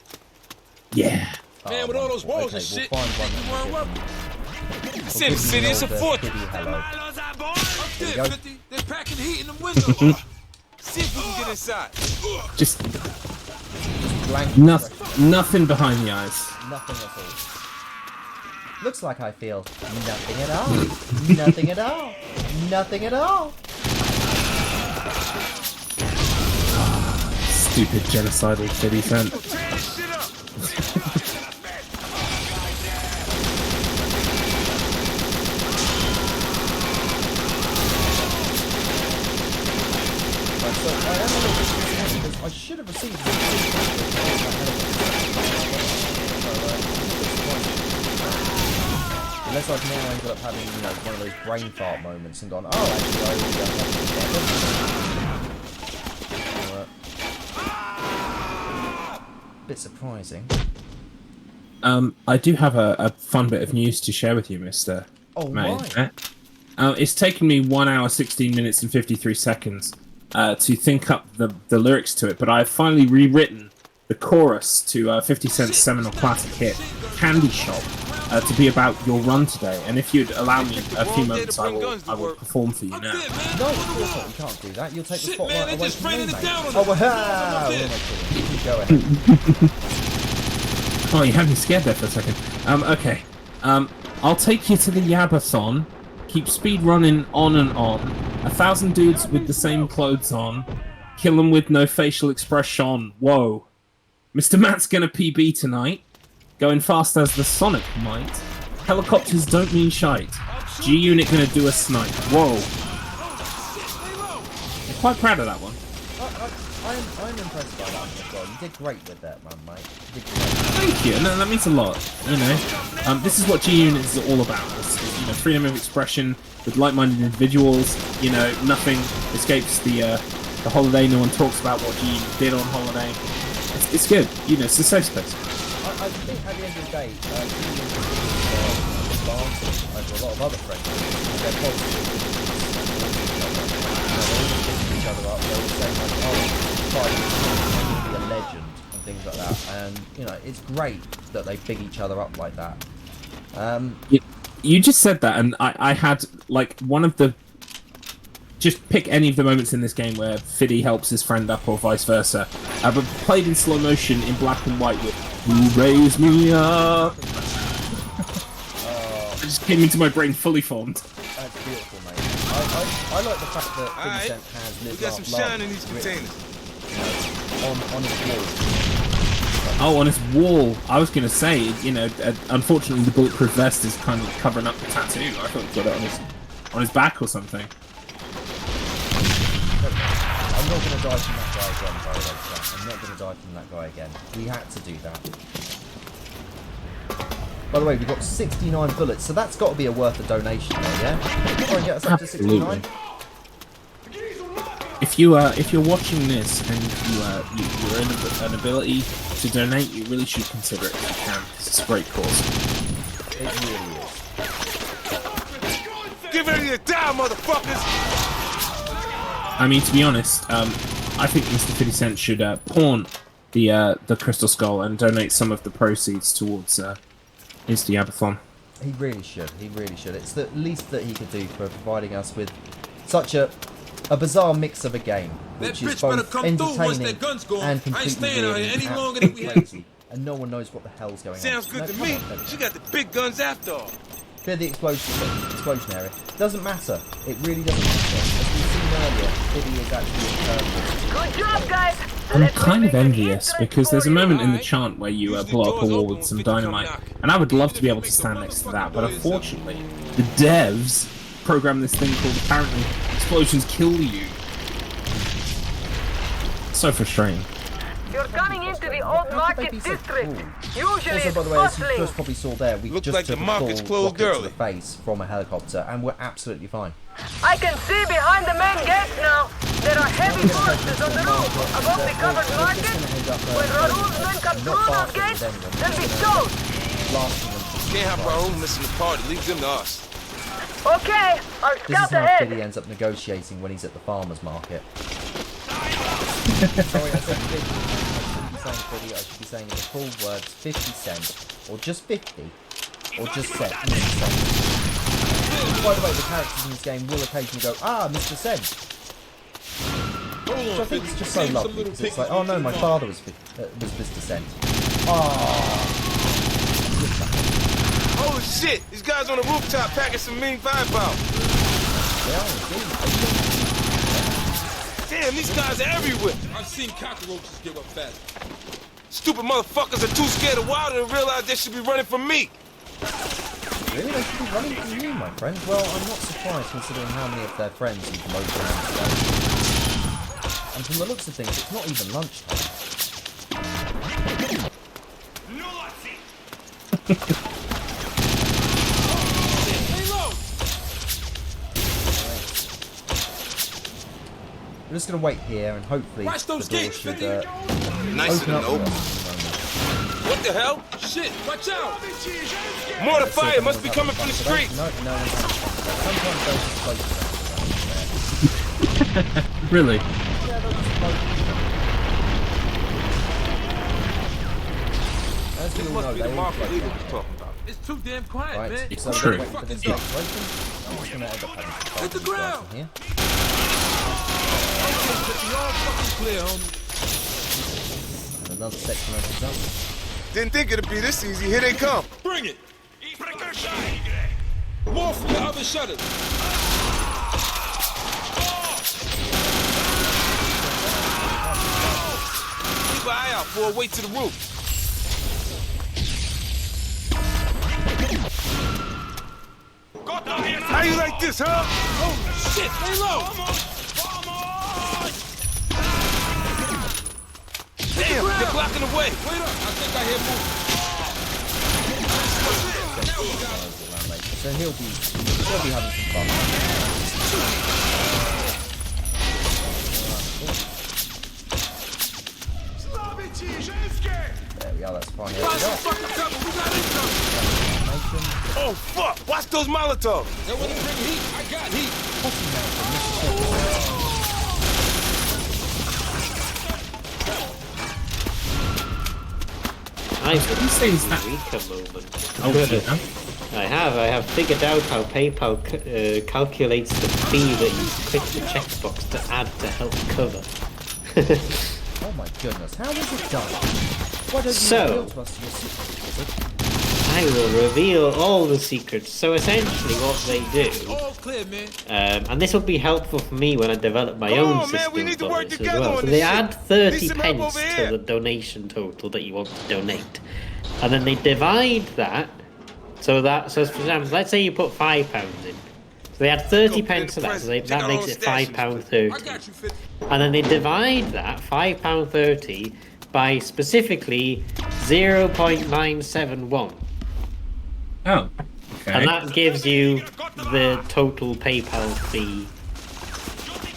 Yeah. Man, with all those walls and shit, we'll find one you weren't that welcome. will City, city, it's a fortress. Hello. Up There you there, go. 50. They're packing heat in them windows. See if we can get inside. Just Blank nothing behind the eyes. Nothing at all. Looks like I feel nothing at all. Nothing at all. Nothing at all. Stupid genocidal 50 Cent. Tear this shit up. Right, so I am a little bit disappointed because I should have received unless I've now ended up having, you know, one of those brain fart moments and gone, oh, actually, I already have bit surprising. I do have a fun bit of news to share with you, Mr. Oh, MrMattInternet. It's taken me 1 hour, 16 minutes, and 53 seconds to think up the lyrics to it, but I've finally rewritten the chorus to 50 Cent's seminal classic hit, Candy Shop, to be about your run today. And if you'd allow me a few moments, I will perform for you now. No, of course not. You can't do that. You'll take the Shit, spotlight man, they away just from me, raining it mate. down on Oh, us. well, Come who on, am I kidding? Go ahead. Oh, you had me scared there for a second. Okay. I'll take you to the Yabathon. Keep speed running on and on. 1,000 dudes with the same clothes on. Kill them with no facial expression. Whoa. Mr. Matt's gonna PB tonight. Going fast as the Sonic might. Helicopters don't mean shite. G-Unit gonna do a snipe. Whoa. I'm quite proud of that one. I'm impressed by that one as well. You did great with that, man, mate. You did great. Thank you. No, that means a lot. You know, this is what G-Unit is all about. It's, you know, freedom of expression with like-minded individuals. You know, nothing escapes the holiday. No one talks about what G-Unit did on holiday. It's good. You know, it's a safe space. I think at the end of the day, G-Unit is advancing over a lot of other friends. They're positive. They're all picking each other up. They're all saying like, oh, I'm going to be a legend and things like that. And you know, it's great that they big each other up like that. You just said that, and I had like one of the. Just pick any of the moments in this game where Fiddy helps his friend up, or vice versa. But played in slow motion in black and white with "Who Raised Me Up." It just came into my brain fully formed. That's beautiful, mate. I like the fact that Vincent has We Live got Laugh some Love shine in these containers. on his wall. Oh, on his wall. I was going to say, you know, unfortunately the bulletproof vest is kind of covering up the tattoo. I thought he got it on his back or something. I'm not going to die from that guy again, by the way, Sam. I'm not going to die from that guy again. We had to do that. By the way, we've got 69 bullets, so that's got to be a worth a donation there, yeah? Try and get us up to 69. If you're watching this and you're in an ability to donate, you really should consider it if you can, because it's a great cause. It really is. Get ready to die, motherfuckers! I mean, to be honest, I think Mr. 50 Cent should pawn the Crystal Skull and donate some of the proceeds towards InstaYabathon. He really should. He really should. It's the least that he could do for providing us with such a bizarre mix of a game, which That is bitch better both come through once entertaining that gun's gone. and I ain't completely staying out weird here any and longer than we absolutely have. crazy, and no one knows what the hell's going Sounds on. good to come me. on, Teddy. She got the big guns after all. Clear the explosion area. Doesn't matter. It really doesn't matter. As we've seen earlier, Biddy is actually a Good job, guys. I'm kind of envious because there's a moment in the chant where you blow up a wall with some dynamite, and I would love to be able to stand next to that, but unfortunately, the devs programmed this thing called apparently explosions kill you. So frustrating. You're coming into the old market district. Usually Also, it's by the way, as you bustling. just probably saw there, we Looks just like took the a market's full closed rocket to early. the face from a helicopter, and we're absolutely fine. I can see behind the main gate now. There are heavy forces on the roof above the covered market. When Raoul's men come through those gates, they'll be toast. Blasting them. Can't have our own missing the party. Leave them to us. Okay, I'll This is scout how ahead. Billy ends up negotiating when he's at the farmer's market. Sorry, I said Billy. I shouldn't be saying Billy, I should be saying the full words 50 cent, or just 50, or just cent, Mr. Cent. By the way, the characters in this game will occasionally go, ah, Mr. Cent. Which I think is just so lovely, because it's like, oh no, my father was Mr. Cent. Holy shit! These guys on the rooftop packing some mean vibe out. They are indeed. Damn, these guys are everywhere. I've seen cockroaches give up fast. Stupid motherfuckers are too scared of Wilder to realize they should be running from me. Really? They should be running from you, my friend? Well, I'm not surprised considering how many of their friends you promote around today. And from the looks of things, it's not even lunchtime. We're just going to wait here and hopefully Watch those the door gates, should Nice open and up for open. us. What the hell? Shit, watch out! More the fire must be coming from the street. No, sometimes those explosions. Really? Yeah, they'll just float. As we This all must know, be they the all market float leader down. we're talking about. It's too damn quiet, Right, man. so True. we're waiting for this to explosion. I'm just going to end up having to fight Hit the these guys ground. in here. Y'all fucking clear, homie. And another section opens up. Didn't think it'd be this easy. Here they come. Bring it. More from the other shutters. keep an eye out for a way to the roof. How you like this, huh? Oh, shit, lay low. Damn, they're blocking the way. Wait up, I think I hear movement. So he'll be having some fun. There we are, that's fine. Here we go. Oh, fuck. Watch those Molotovs. They want to bring heat. I got heat. Nice. What do you say is that? Eureka moment. Oh, yeah. I have figured out how PayPal calculates the fee that you click the checkbox to add to help cover. Oh my goodness, how is it done? Why don't you So- reveal to us your secret? I will reveal all the secrets. So essentially what they do, All clear, man. and this will be helpful for me when I develop my Come own on, man, system we need to for work this as together well. on So this they shit. add 30 Need some help pence over to here. the donation total that you want to donate. And then they divide that, so for example, let's say you put £5 in. So they add 30 Go, pence to that, so President. that Take makes our it own statues. £5.30. I got you, 50. And then they divide that £5.30 by specifically 0.971. Oh, okay. And that gives you the total PayPal fee,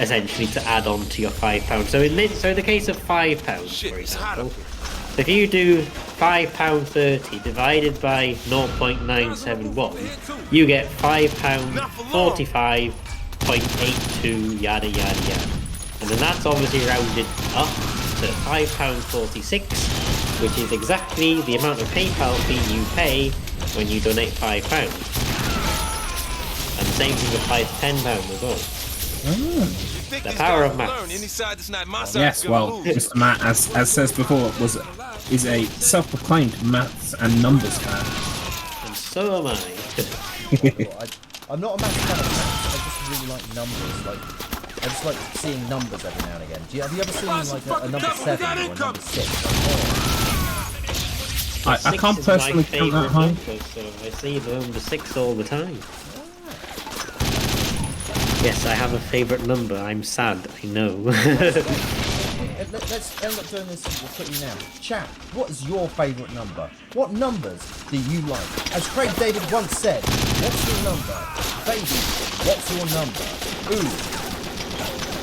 essentially, to add on to your £5. So in the case of £5, Shit, for it's hot up example, if you do £5.30 divided by 0.971, you get £5.45.82, yada yada yada. And then that's obviously rounded up to £5.46, which is exactly the amount of PayPal fee you pay when you donate £5. And the same thing applies to £10 as well. The power of maths. Yes, well, Mr. Matt, as says before, is a self-proclaimed maths and numbers fan. And so am I. I'm not a massive fan of maths, I just really like numbers. Like, I just like seeing numbers every now and again. Have you ever seen like a number 7 or a number 6? I can't Six is my personally count that favourite high. number, so I see the number 6 all the time. Yes, I have a favourite number. I'm sad, I know. Let's end up doing this quickly now. Chat, what is your favourite number? What numbers do you like? As Craig David once said, what's your number? Baby, what's your number? Ooh.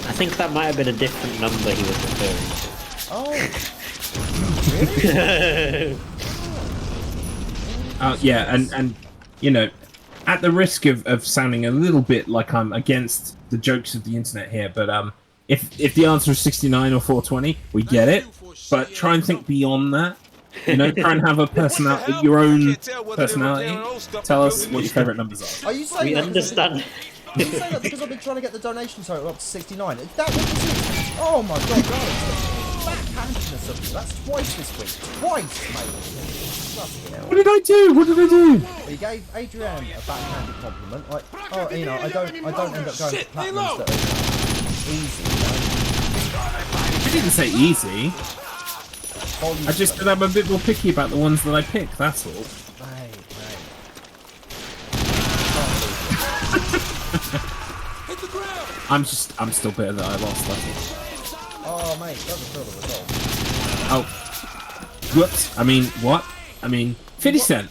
I think that might have been a different number he was referring Oh. to. Yeah, and you know, at the risk of sounding a little bit like I'm against the jokes of the internet here, but if the answer is 69 or 420, we get it. But try and think beyond that. You know, try and have a personality, your own personality. Tell us what your favourite numbers are. Are you saying We that understand. Are you saying that because I've been trying to get the donation total up to 69? That was it. Oh my god, guys. Backhandedness of you. That's twice this week. Twice, mate. Bloody hell. What did I do? What did I do? He gave Adrian a backhanded compliment. Like, oh, you know, I don't end up going for platinums that are easy. I didn't say easy. Volume I just said I'm a bit more picky about the ones that I pick. That's all. Mate. Hit the ground. I'm still bitter that I lost. That's all. Oh, mate, doesn't feel the result. Oh, whoops. I mean, what? I mean, 50 Cent.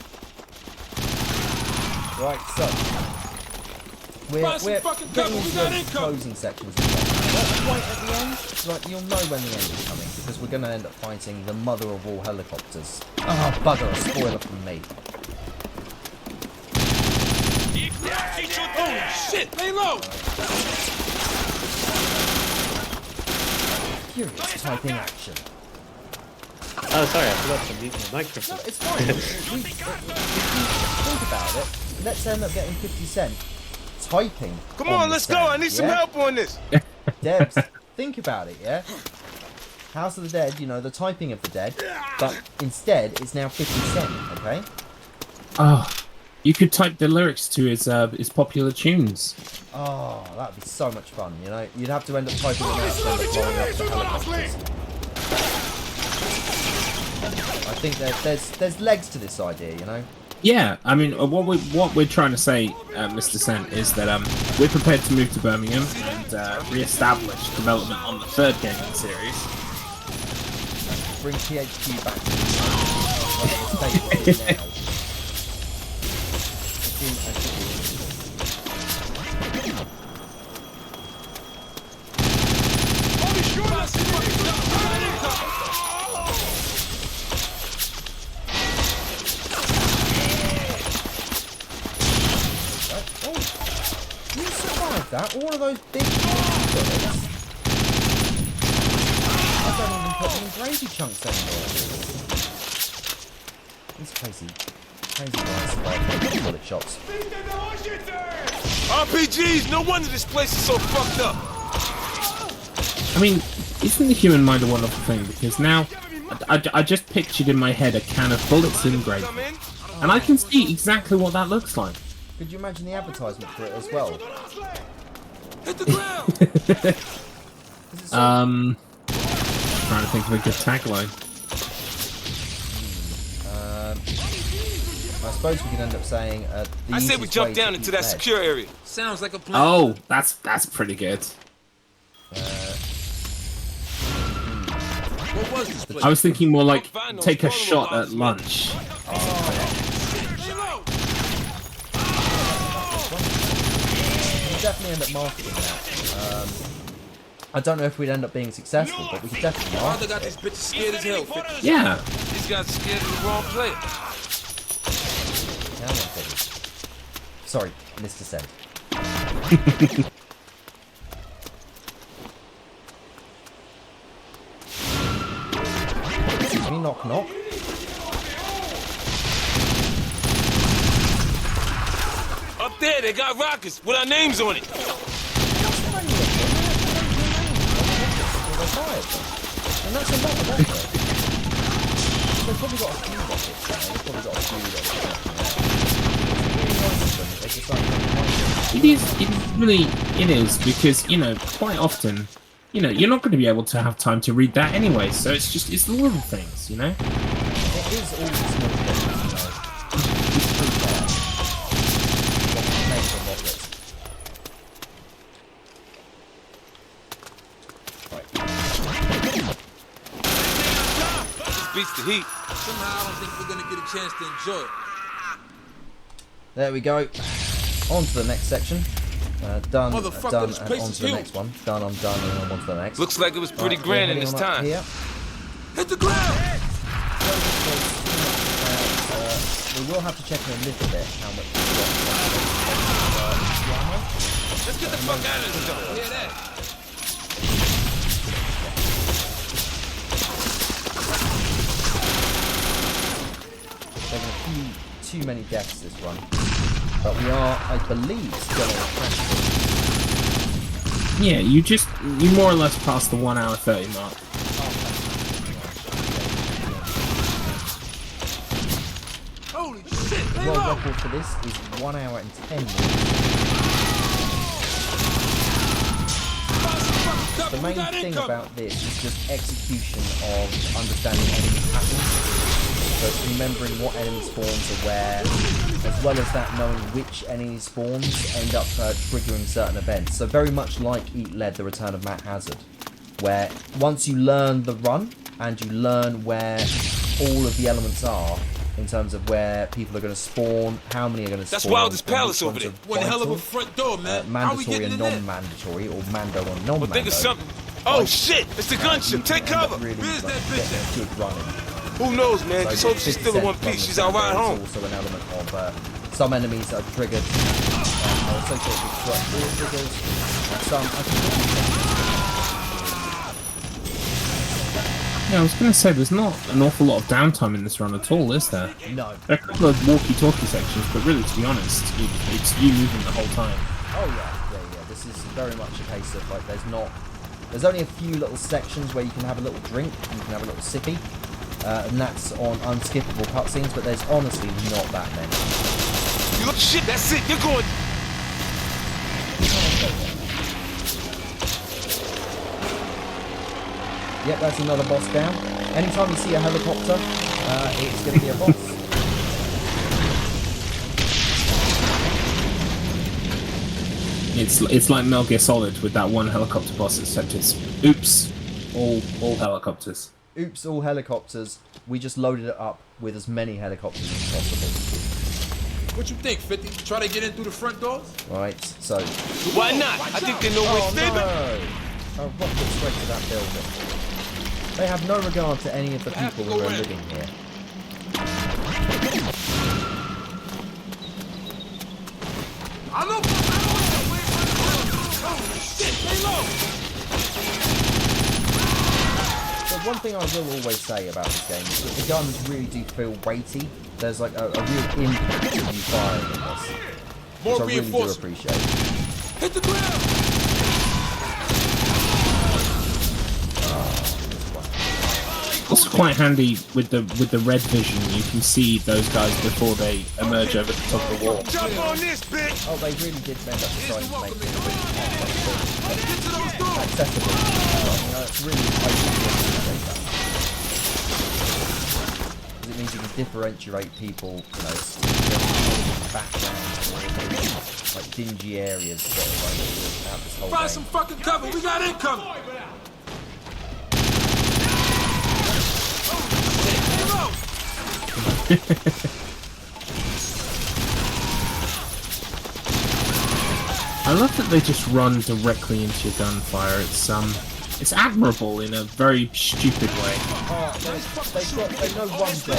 Right, so we're Buy some fucking getting cover, we into got the income. closing sections. Not quite at the end. Like, you'll know when the end is coming because we're going to end up fighting the mother of all helicopters. Ah, bugger! A spoiler from me. Oh, shit, lay low. Curious typing action. Oh, sorry, I forgot to mute my No, microphone. it's fine. If you think about it, let's end up getting 50 Cent typing. Come on on, the let's go. stand, I need some yeah? help on this. Debs, think about it, yeah? House of the Dead, you know, the typing of the dead, but instead it's now 50 Cent, okay? Oh, you could type the lyrics to his popular tunes. Oh, that'd be so much fun, you know? You'd have to end up typing it out to end up blowing up the helicopters. think there's legs to this idea, you know. Yeah, I mean, what we're trying to say, Mr. Cent, is that we're prepared to move to Birmingham and re-establish development on the third game in the series. Bring THQ back to the state it is now. That all of those big bullets. I don't even put them in gravy chunks anymore. These crazy guys survive bullet shots. RPGs, no wonder this place is so fucked up. I mean, isn't the human mind a wonderful thing? Because now, I just pictured in my head a can of bullets in gravy, and I can see exactly what that looks like. Could you imagine the advertisement for it as well? Hit the ground. Trying to think of a good tagline. I suppose we could end up saying. I say we jump down into that secure area. Sounds like a plan. Oh, that's pretty good. What was this place? I was thinking more like take a shot at lunch. Definitely end up marketing that. I don't know if we'd end up being successful, but we could definitely market got these bitches scared as hell. Yeah. These guys are scared of the wrong player. Sorry, Mr. Cent. Excuse me, knock knock. Up there, they got rockets with our names on it. And that's a lot of effort. They've probably got a few rockets there. They've probably got a few It is because, you know, quite often, you know, you're not going to be able to have time to read that anyway, so it's the little things, you know? It is all the small things, you know. Beats the heat. Somehow I don't think we're gonna get a chance to enjoy it. There we go. On to the next section. Done, and on this place is to the huge. next one. Done, I'm done, and on to the next. Looks like it was pretty Right, grand we're in this heading on up time. here. Hit the ground! We will have to check in a little bit how much Let's get the fuck out of this stuff. Hear that? Taking a few too many deaths this run. But we are, I believe, still on a crash course. Yeah, you more or less passed the 1 hour 30 mark. Holy shit! The world record for this is 1 hour and 10 minutes. The main thing about this is just execution of understanding enemy patterns. So it's remembering what enemy spawns are where, as well as that knowing which enemy spawns end up triggering certain events. So very much like Eat Lead, The Return of Matt Hazard, where once you learn the run and you learn where all of the elements are, in terms of where people are going to spawn, how many are going to spawn. That's Wildest Palace over there. What the hell of a front door, man. Mandatory and non-mandatory, or Mando or non-Mando. Well, think of something. Oh shit! It's the gunship. Take cover. Really, Where's that getting bitch a good running. Who knows, man? Just hope she's still in one 50% piece. She's all right home. There's also an element of some enemies that are triggered, are associated with correct triggers. Some, I think, Yeah, I was going to say, there's not an awful lot of downtime in this run at all, is there? no. There are a couple of walkie-talkie sections, but really, to be honest, it's you moving the whole time. Oh yeah. This is very much a case of like there's only a few little sections where you can have a little drink, you can have a little sippy, and that's on unskippable cutscenes. But there's honestly not that many. You look shit. That's it. You're going. Yep, that's another boss down. Anytime you see a helicopter, it's going to be a boss. It's like Metal Gear Solid with that one helicopter boss, except it's oops, all helicopters. Oops, all helicopters. We just loaded it up with as many helicopters as possible. What you think, 50? Try to get in through the front doors? Right, so... Why not? I think they know where Oh it's no! A rocket straight to that building. They have no regard to any of the people who are living here. I know. Oh shit! Stay low. So one thing I will always say about this game is that the guns really do feel weighty. There's like a real impact of you firing in this, which I really do appreciate. Hit the ground. Also quite handy with the red vision. You can see those guys before they emerge over the top of the wall. Jump on this, bitch! Oh, they really did end up deciding to make it really accessible. It's really, I really appreciate that. Because it means you can differentiate people, you know, backgrounds or like dingy areas that are like throughout this whole Find game. some fucking cover. We got incoming. I love that they just run directly into your gunfire. It's admirable in a very stupid way. Oh, they know one job.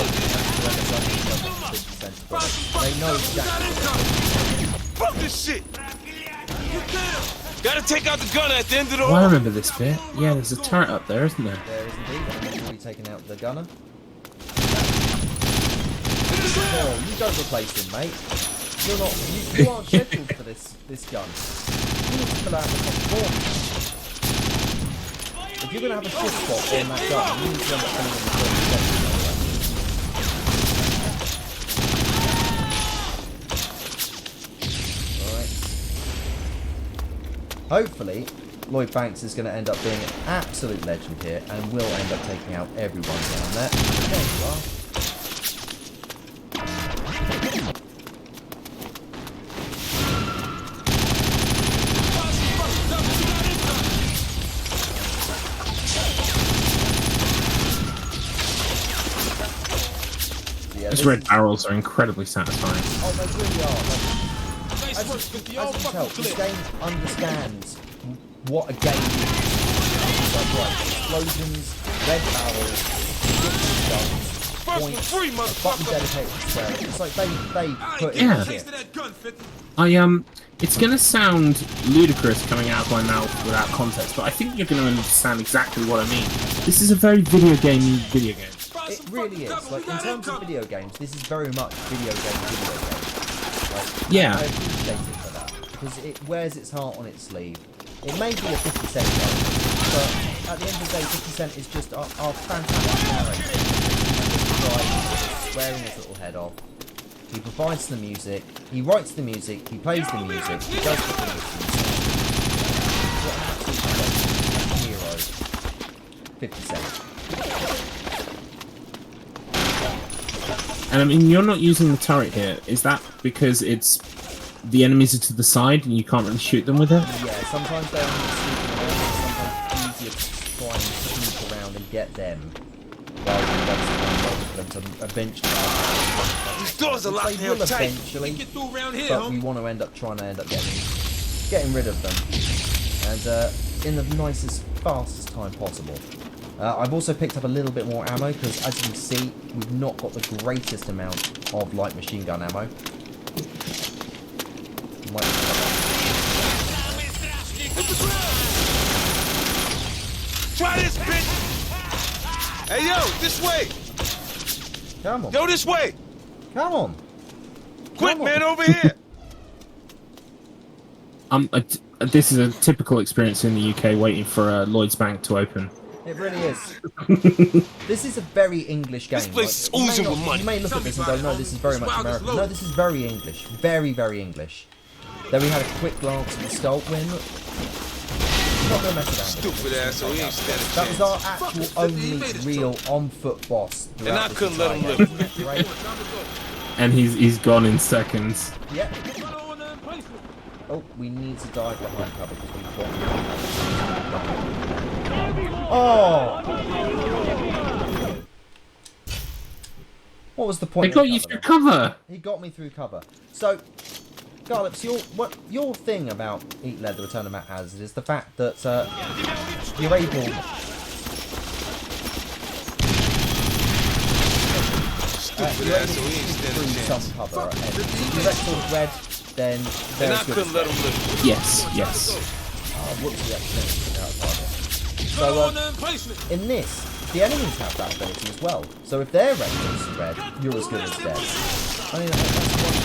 They know exactly. Fuck this shit! Gotta take out the gun at the end of the Oh, I remember this bit. Yeah, there's a turret up there, isn't there? There is indeed, and they've already taken out the gunner. Oh, you don't replace him, mate. You're not. You aren't scheduled for this gun. You need to fill out the form. If you're gonna have a shift spot on that gun, you need to end up filling in the form. Alright. Hopefully, Lloyd Banks is going to end up being an absolute legend here and will end up taking out everyone down there. There you are. Yeah, Those red barrels are incredibly satisfying. Oh, they really are. As you can tell, this game understands what a game is. It's like, right, explosions, red barrels, ridiculous guns, points, a button dedicated to swearing. It's like they put in Yeah. shit. It's gonna sound ludicrous coming out of my mouth without context, but I think you're gonna understand exactly what I mean. This is a very video game. It really is. Like, in terms of video games, this is very much video game. Like, Yeah. I appreciate it for that, because it wears its heart on its sleeve. It may be a 50 Cent game, but at the end of the day, 50 Cent is just our fantastic narrator. He's swearing his little head off. He provides the music, he writes the music, he plays the music, he does the things. What an absolute hero. 50 Cent. And I mean, you're not using the turret here. Is that because the enemies are to the side and you can't really shoot them with it? Yeah, sometimes they're sometimes easier to try and sneak around and get them, rather than waiting for them to eventually. These doors are locked They will down tight. eventually, Get through around here, but we want to end up getting rid of them, and in the nicest, fastest time possible. I've also picked up a little bit more ammo because, as you can see, we've not got the greatest amount of light machine gun ammo. Try this, bitch! Hey, yo, this way! Come on. Yo, this way! Come on. Quick, Come on. man, over here! This is a typical experience in the UK waiting for Lloyd's Bank to open. It really is. This is a very English game. This place is you may oozing not- with money. You may look at this and go, no, this is very much American. No, this is very English. Very, very English. Then we had a quick glance at the sculpt win. not gonna mess around. Stupid asshole, he ain't stand a That was chance. our actual only real on-foot boss. And I throughout this couldn't let him entire live. game. Right? And he's gone in seconds. Yeah. Oh, we need to dive behind cover because we've got. Oh! What was the point? They got of you cover through then? cover. He got me through cover. So, Garlips, your thing about Eat Lead, the Return of Matt Hazard, is the fact that you're able. You're able to shoot through some cover. And if your record's red, then And there's I good couldn't let him stuff. live. Yes, yes. Oh, whoops, we accidentally took out target. So, in this, the enemies have that ability as well. So if their record's red, you're as good as dead. I mean, that's one.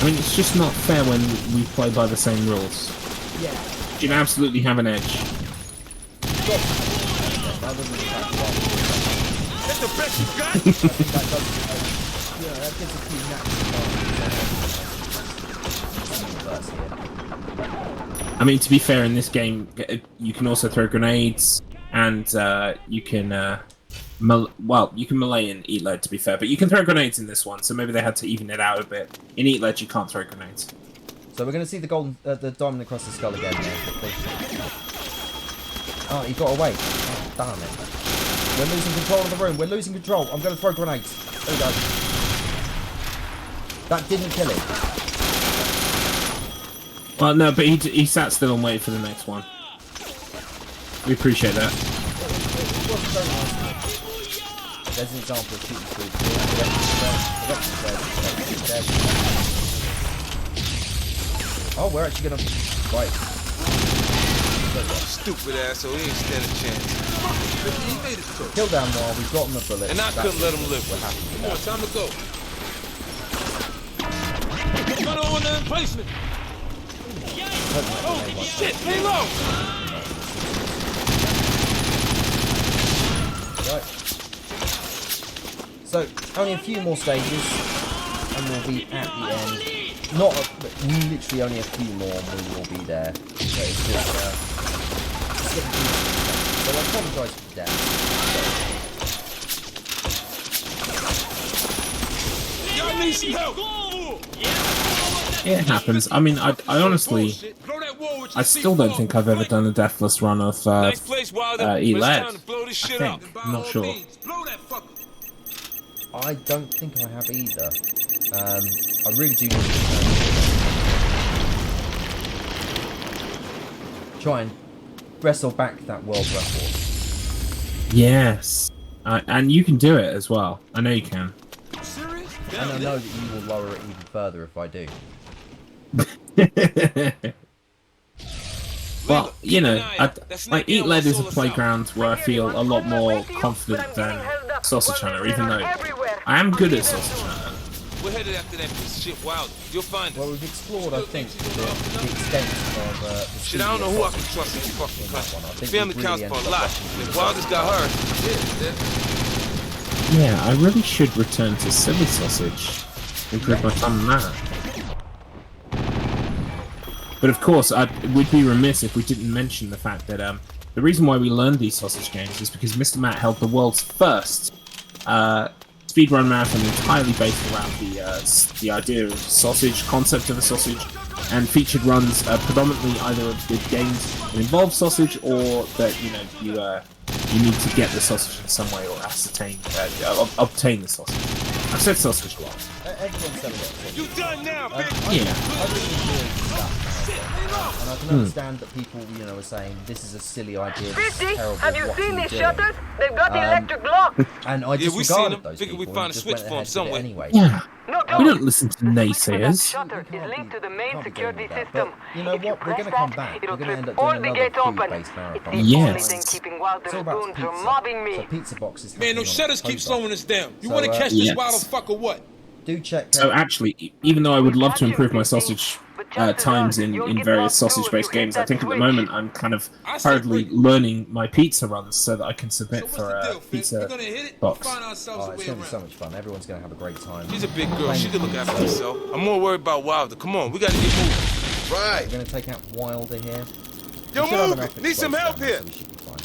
I mean, it's just not fair when we play by the same rules. Yeah. You absolutely have an edge. Other than the fact that That's the best you got? I think that does, that gives a few natural. I mean, to be fair, in this game, you can also throw grenades, and you can, you can melee in Eat Lead, to be fair, but you can throw grenades in this one, so maybe they had to even it out a bit. In Eat Lead, you can't throw grenades. So we're going to see the the diamond across the skull again there, quickly. Oh, he got away. Oh, damn it. We're losing control of the room. We're losing control. I'm going to throw grenades. There we go. That didn't kill him. Well, no, but he sat still and waited for the next one. We appreciate that. It wasn't very nice. There's an example of shooting through the dead. Oh, we're actually going to... Right. Stupid asshole, he ain't stand a chance. Kill down while we've got him a bullet. And I couldn't let him live. What happened to Come on, that? time to go. Gun on the emplacement. Oh, shit, lay low. Right. So, only a few more stages, and we'll be at the end. Literally only a few more, and we will be there. But it's just, it's getting too so I apologise for the death. Y'all need some help. It happens. I mean, I honestly, I still don't think I've ever done a deathless run of Nice place, Wilder. Eat But it's Lead. time to blow this I shit think. up. I'm not sure. Blow that fucker. I don't think I have either. I really do need to try and wrestle back that world record. Yes. And you can do it as well. I know you can. Serious? And I know that you will lower it even further if I do. Well, you know, like Eat Lead is a playground where I feel a lot more confident than Sausage Hunter, even though I am good at Sausage Hunter. We're headed after that piece of shit, Wilder. You'll find Well, us. we've explored, I think, the extent of the Shit, I don't know who I can studio trust in this fucking that one. I country. think Family we've counts really for a ended up lot. rushing If through Wilder's got her, Yeah, I really should return to Silly Sausage. Improve my time on that. But of course, we'd be remiss if we didn't mention the fact that the reason why we learned these sausage games is because Mr. Matt held the world's first speedrun marathon entirely based around the idea of sausage, concept of a sausage, and featured runs predominantly either with games that involve sausage or that you need to get the sausage in some way or obtain the sausage. I've said sausage a lot. Everyone said it. you done now, bitch. Yeah. I really enjoyed that marathon. And I can understand that people, are saying this is a silly idea, this is 50, terrible, have you what seen are you these doing? shutters? They've got electric locks. And I Yeah, we seen disregarded them. those Figured people we'd find and a just switch went for 'em ahead with it somewhere. anyway. Yeah. No, We don't listen to That naysayers. shutter is linked to the main Can't be security doing that. system. But you know If you what? We're press going to come that, back. it'll We're going to end flip up all doing the another gates open. food-based It's marathon. the only Yes. thing keeping Wilder It's all about goons pizza. from mobbing So me. Pizza Box is Man, happening those on shutters keep October. slowing us down. You So, want to catch this yes. wild fuck or what? Do check So actually, even though I would love to improve my sausage times in various sausage-based games, I think at the moment I'm kind of hurriedly learning my pizza runs so that I can So submit what's for the a deal, Fitz? pizza We're gonna hit it or box. find ourselves Oh, a it's way going to be so around. much fun. Everyone's going to have a great time. She's a big girl. She can look after herself. I'm more worried about Wilder. Come on, we gotta get moving. We're Right. going to take out Wilder here. Yo, We should have move enough it. Need some help explosive here. ammo, so we should be fine.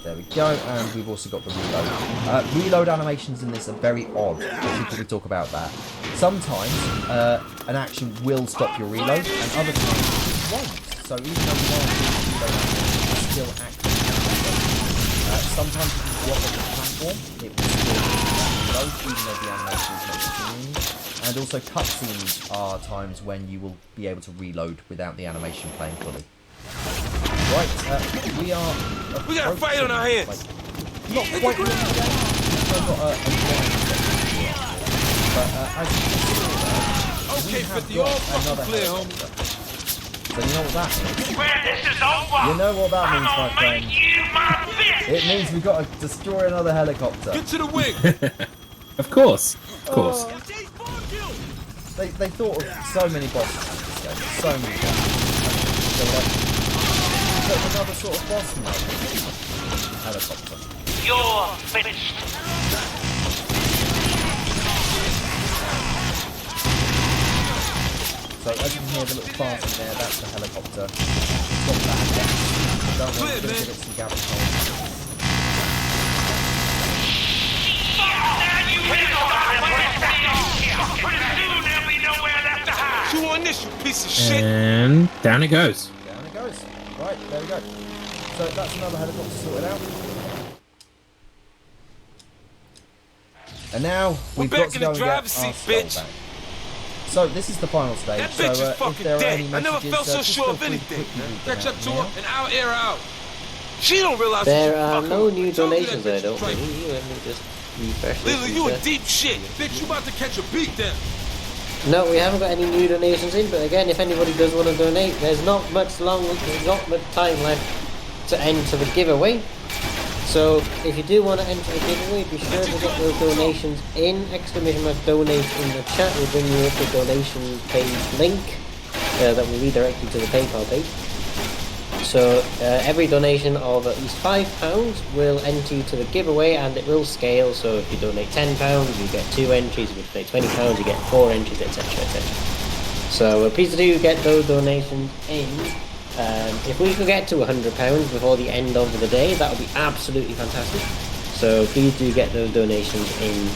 There we go, and we've also got the reload. Reload animations in this are very odd. We should probably talk about that. Sometimes an action will stop your reload, and other times it won't. So even though you are doing reload animation, it's still active. Sometimes if you drop off the platform, it will still reload, even though the animation is not continuing. And also cutscenes are times when you will be able to reload without the animation playing fully. Right, we got a fight on our hands. Like, not quite really the game. We've still got a line section here. But as you can see there, Okay, we have 50, all got fucking another clear, helicopter. So you know what that means? When this is over, You know what that I'm means, my gonna friend. make you my bitch. It means we've got to destroy another helicopter. Get to the wing. Of course. Of course. They thought of so many bosses in this game. So many bosses. So like, put another sort of boss mode. Helicopter. You're finished. So as you can hear the little farting there, that's the helicopter. It's got that again. Don't worry, we're going to give it some Yabathon. Pretty soon there'll be nowhere left to hide. You on this, you piece of shit. And down it goes. Down it goes. Right, there we go. So that's another helicopter sorted out. And now we've back got to in go the and get driver's our seat, skull bitch. back. So this is the final stage. That bitch so is if fucking there are dead. any I never messages, felt so just sure feel of free to anything. quickly read them Catch out up to now. her and I'll air her out. She don't realize There she's are fucking no with me. new Told you donations that there, bitch don't was right. we? Let me just refresh this. Lily, you in feature. deep shit. Bitch, you about to catch a beat down. No, we haven't got any new donations in, but again, if anybody does want to donate, there's not much time left to enter the giveaway. So if you do want to enter the giveaway, be sure to get those donations in. !donate in the chat will bring you up the donation page link that will redirect you to the PayPal page. So every donation of at least £5 will enter you to the giveaway, and it will scale. So if you donate £10, you get 2 entries. If you donate £20, you get 4 entries, etc., etc. So please do get those donations in. If we could get to £100 before the end of the day, that would be absolutely fantastic. So please do get those donations in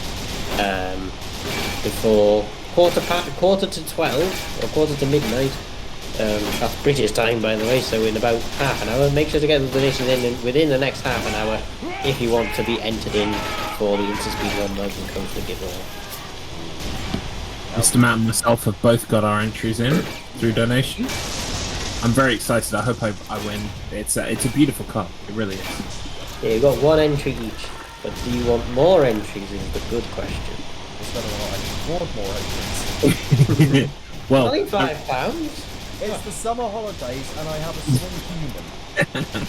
before quarter to 12 or quarter to midnight. That's British time, by the way, so in about half an hour. Make sure to get the donations in within the next half an hour if you want to be entered in for the InstaSpeed Run Mountain Coaster giveaway. Mr. Matt and myself have both got our entries in through donation. I'm very excited. I hope I win. It's a beautiful car. It really is. Yeah, you've got 1 entry each, but do you want more entries is the good question. It's better than I want more entries. Well, Only £5? It's the summer holidays and I have a swing kingdom.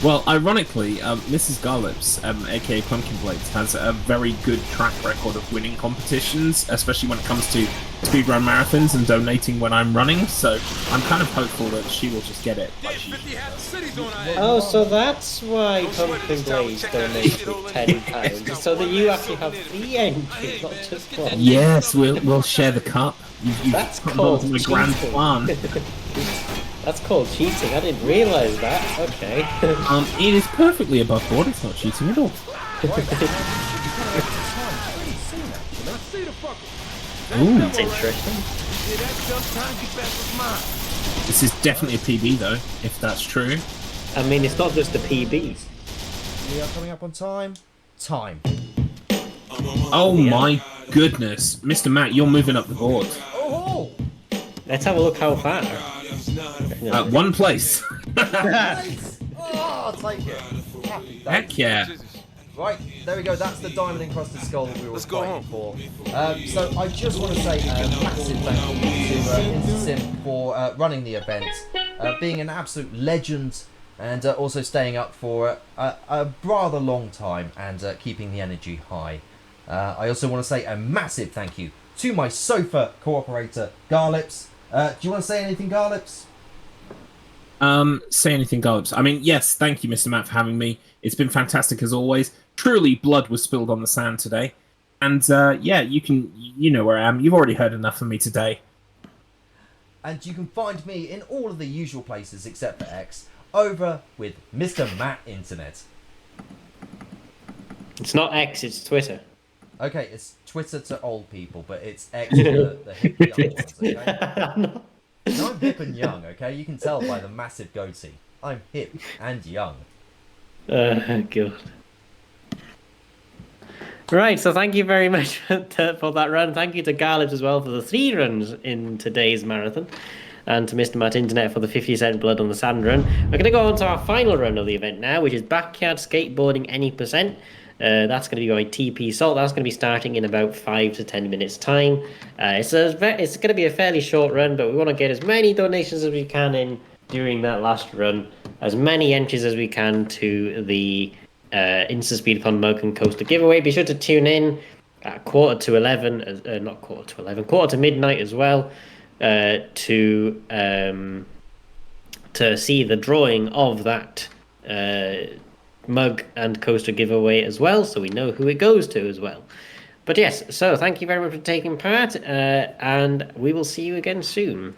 well, ironically, Mrs. Garlips, aka Pumpkin Blades, has a very good track record of winning competitions, especially when it comes to speedrun marathons and donating when I'm running. So I'm kind of hopeful that she will just get it. Like she Oh, so that's why Pumpkin Blaze donated £10, so that you actually have 3 entries, not just 1. Yes, we'll share the cup. You've That's put called onto my grand cheating. plan. That's called cheating. I didn't realise that. Okay. It is perfectly above board. It's not cheating at all. Right, now we should be coming up to time pretty soon, actually. See the fucker. Ooh, That's interesting. Yeah, that dumb time get back was mine. this is definitely a PB though, if that's true. I mean, it's not just the PB. We are coming up on time. Time. Oh my goodness, Mr. Matt, you're moving up the board. Oh! Let's have a look how far. 1 place. Nice! Oh, I'll take it. Happy days. Heck yeah. Right, there we go. That's the diamond encrusted skull that we were Let's go fighting for. So I just want to say a massive thank you to InstaSim for running the event, being an absolute legend, and also staying up for a rather long time and keeping the energy high. I also want to say a massive thank you to my sofa cooperator, Garlips. Do you want to say anything, Garlips? Say anything, Garlips. I mean, yes, thank you, Mr. Matt, for having me. It's been fantastic as always. Truly, blood was spilled on the sand today. And yeah, you know where I am. You've already heard enough of me today. And you can find me in all of the usual places except for X, over with MrMattInternet. It's not X, it's Twitter. Okay, it's Twitter to old people, but it's X to the hip young ones, okay? No, I'm hip and young, okay? You can tell by the massive goatee. I'm hip and young. God. Right, so thank you very much for that run. Thank you to Garlips as well for the 3 runs in today's marathon. And to Mr. Matt Internet for the 50-cent blood on the sand run. We're going to go on to our final run of the event now, which is backyard skateboarding any percent. That's going to be by TP Salt. That's going to be starting in about 5 to 10 minutes time. It's going to be a fairly short run, but we want to get as many donations as we can in during that last run, as many entries as we can to the InstaSpeedPon Moken Coaster giveaway. Be sure to tune in at quarter to midnight as well, to see the drawing of that mug and coaster giveaway as well, so we know who it goes to as well. But yes, so thank you very much for taking part, and we will see you again soon.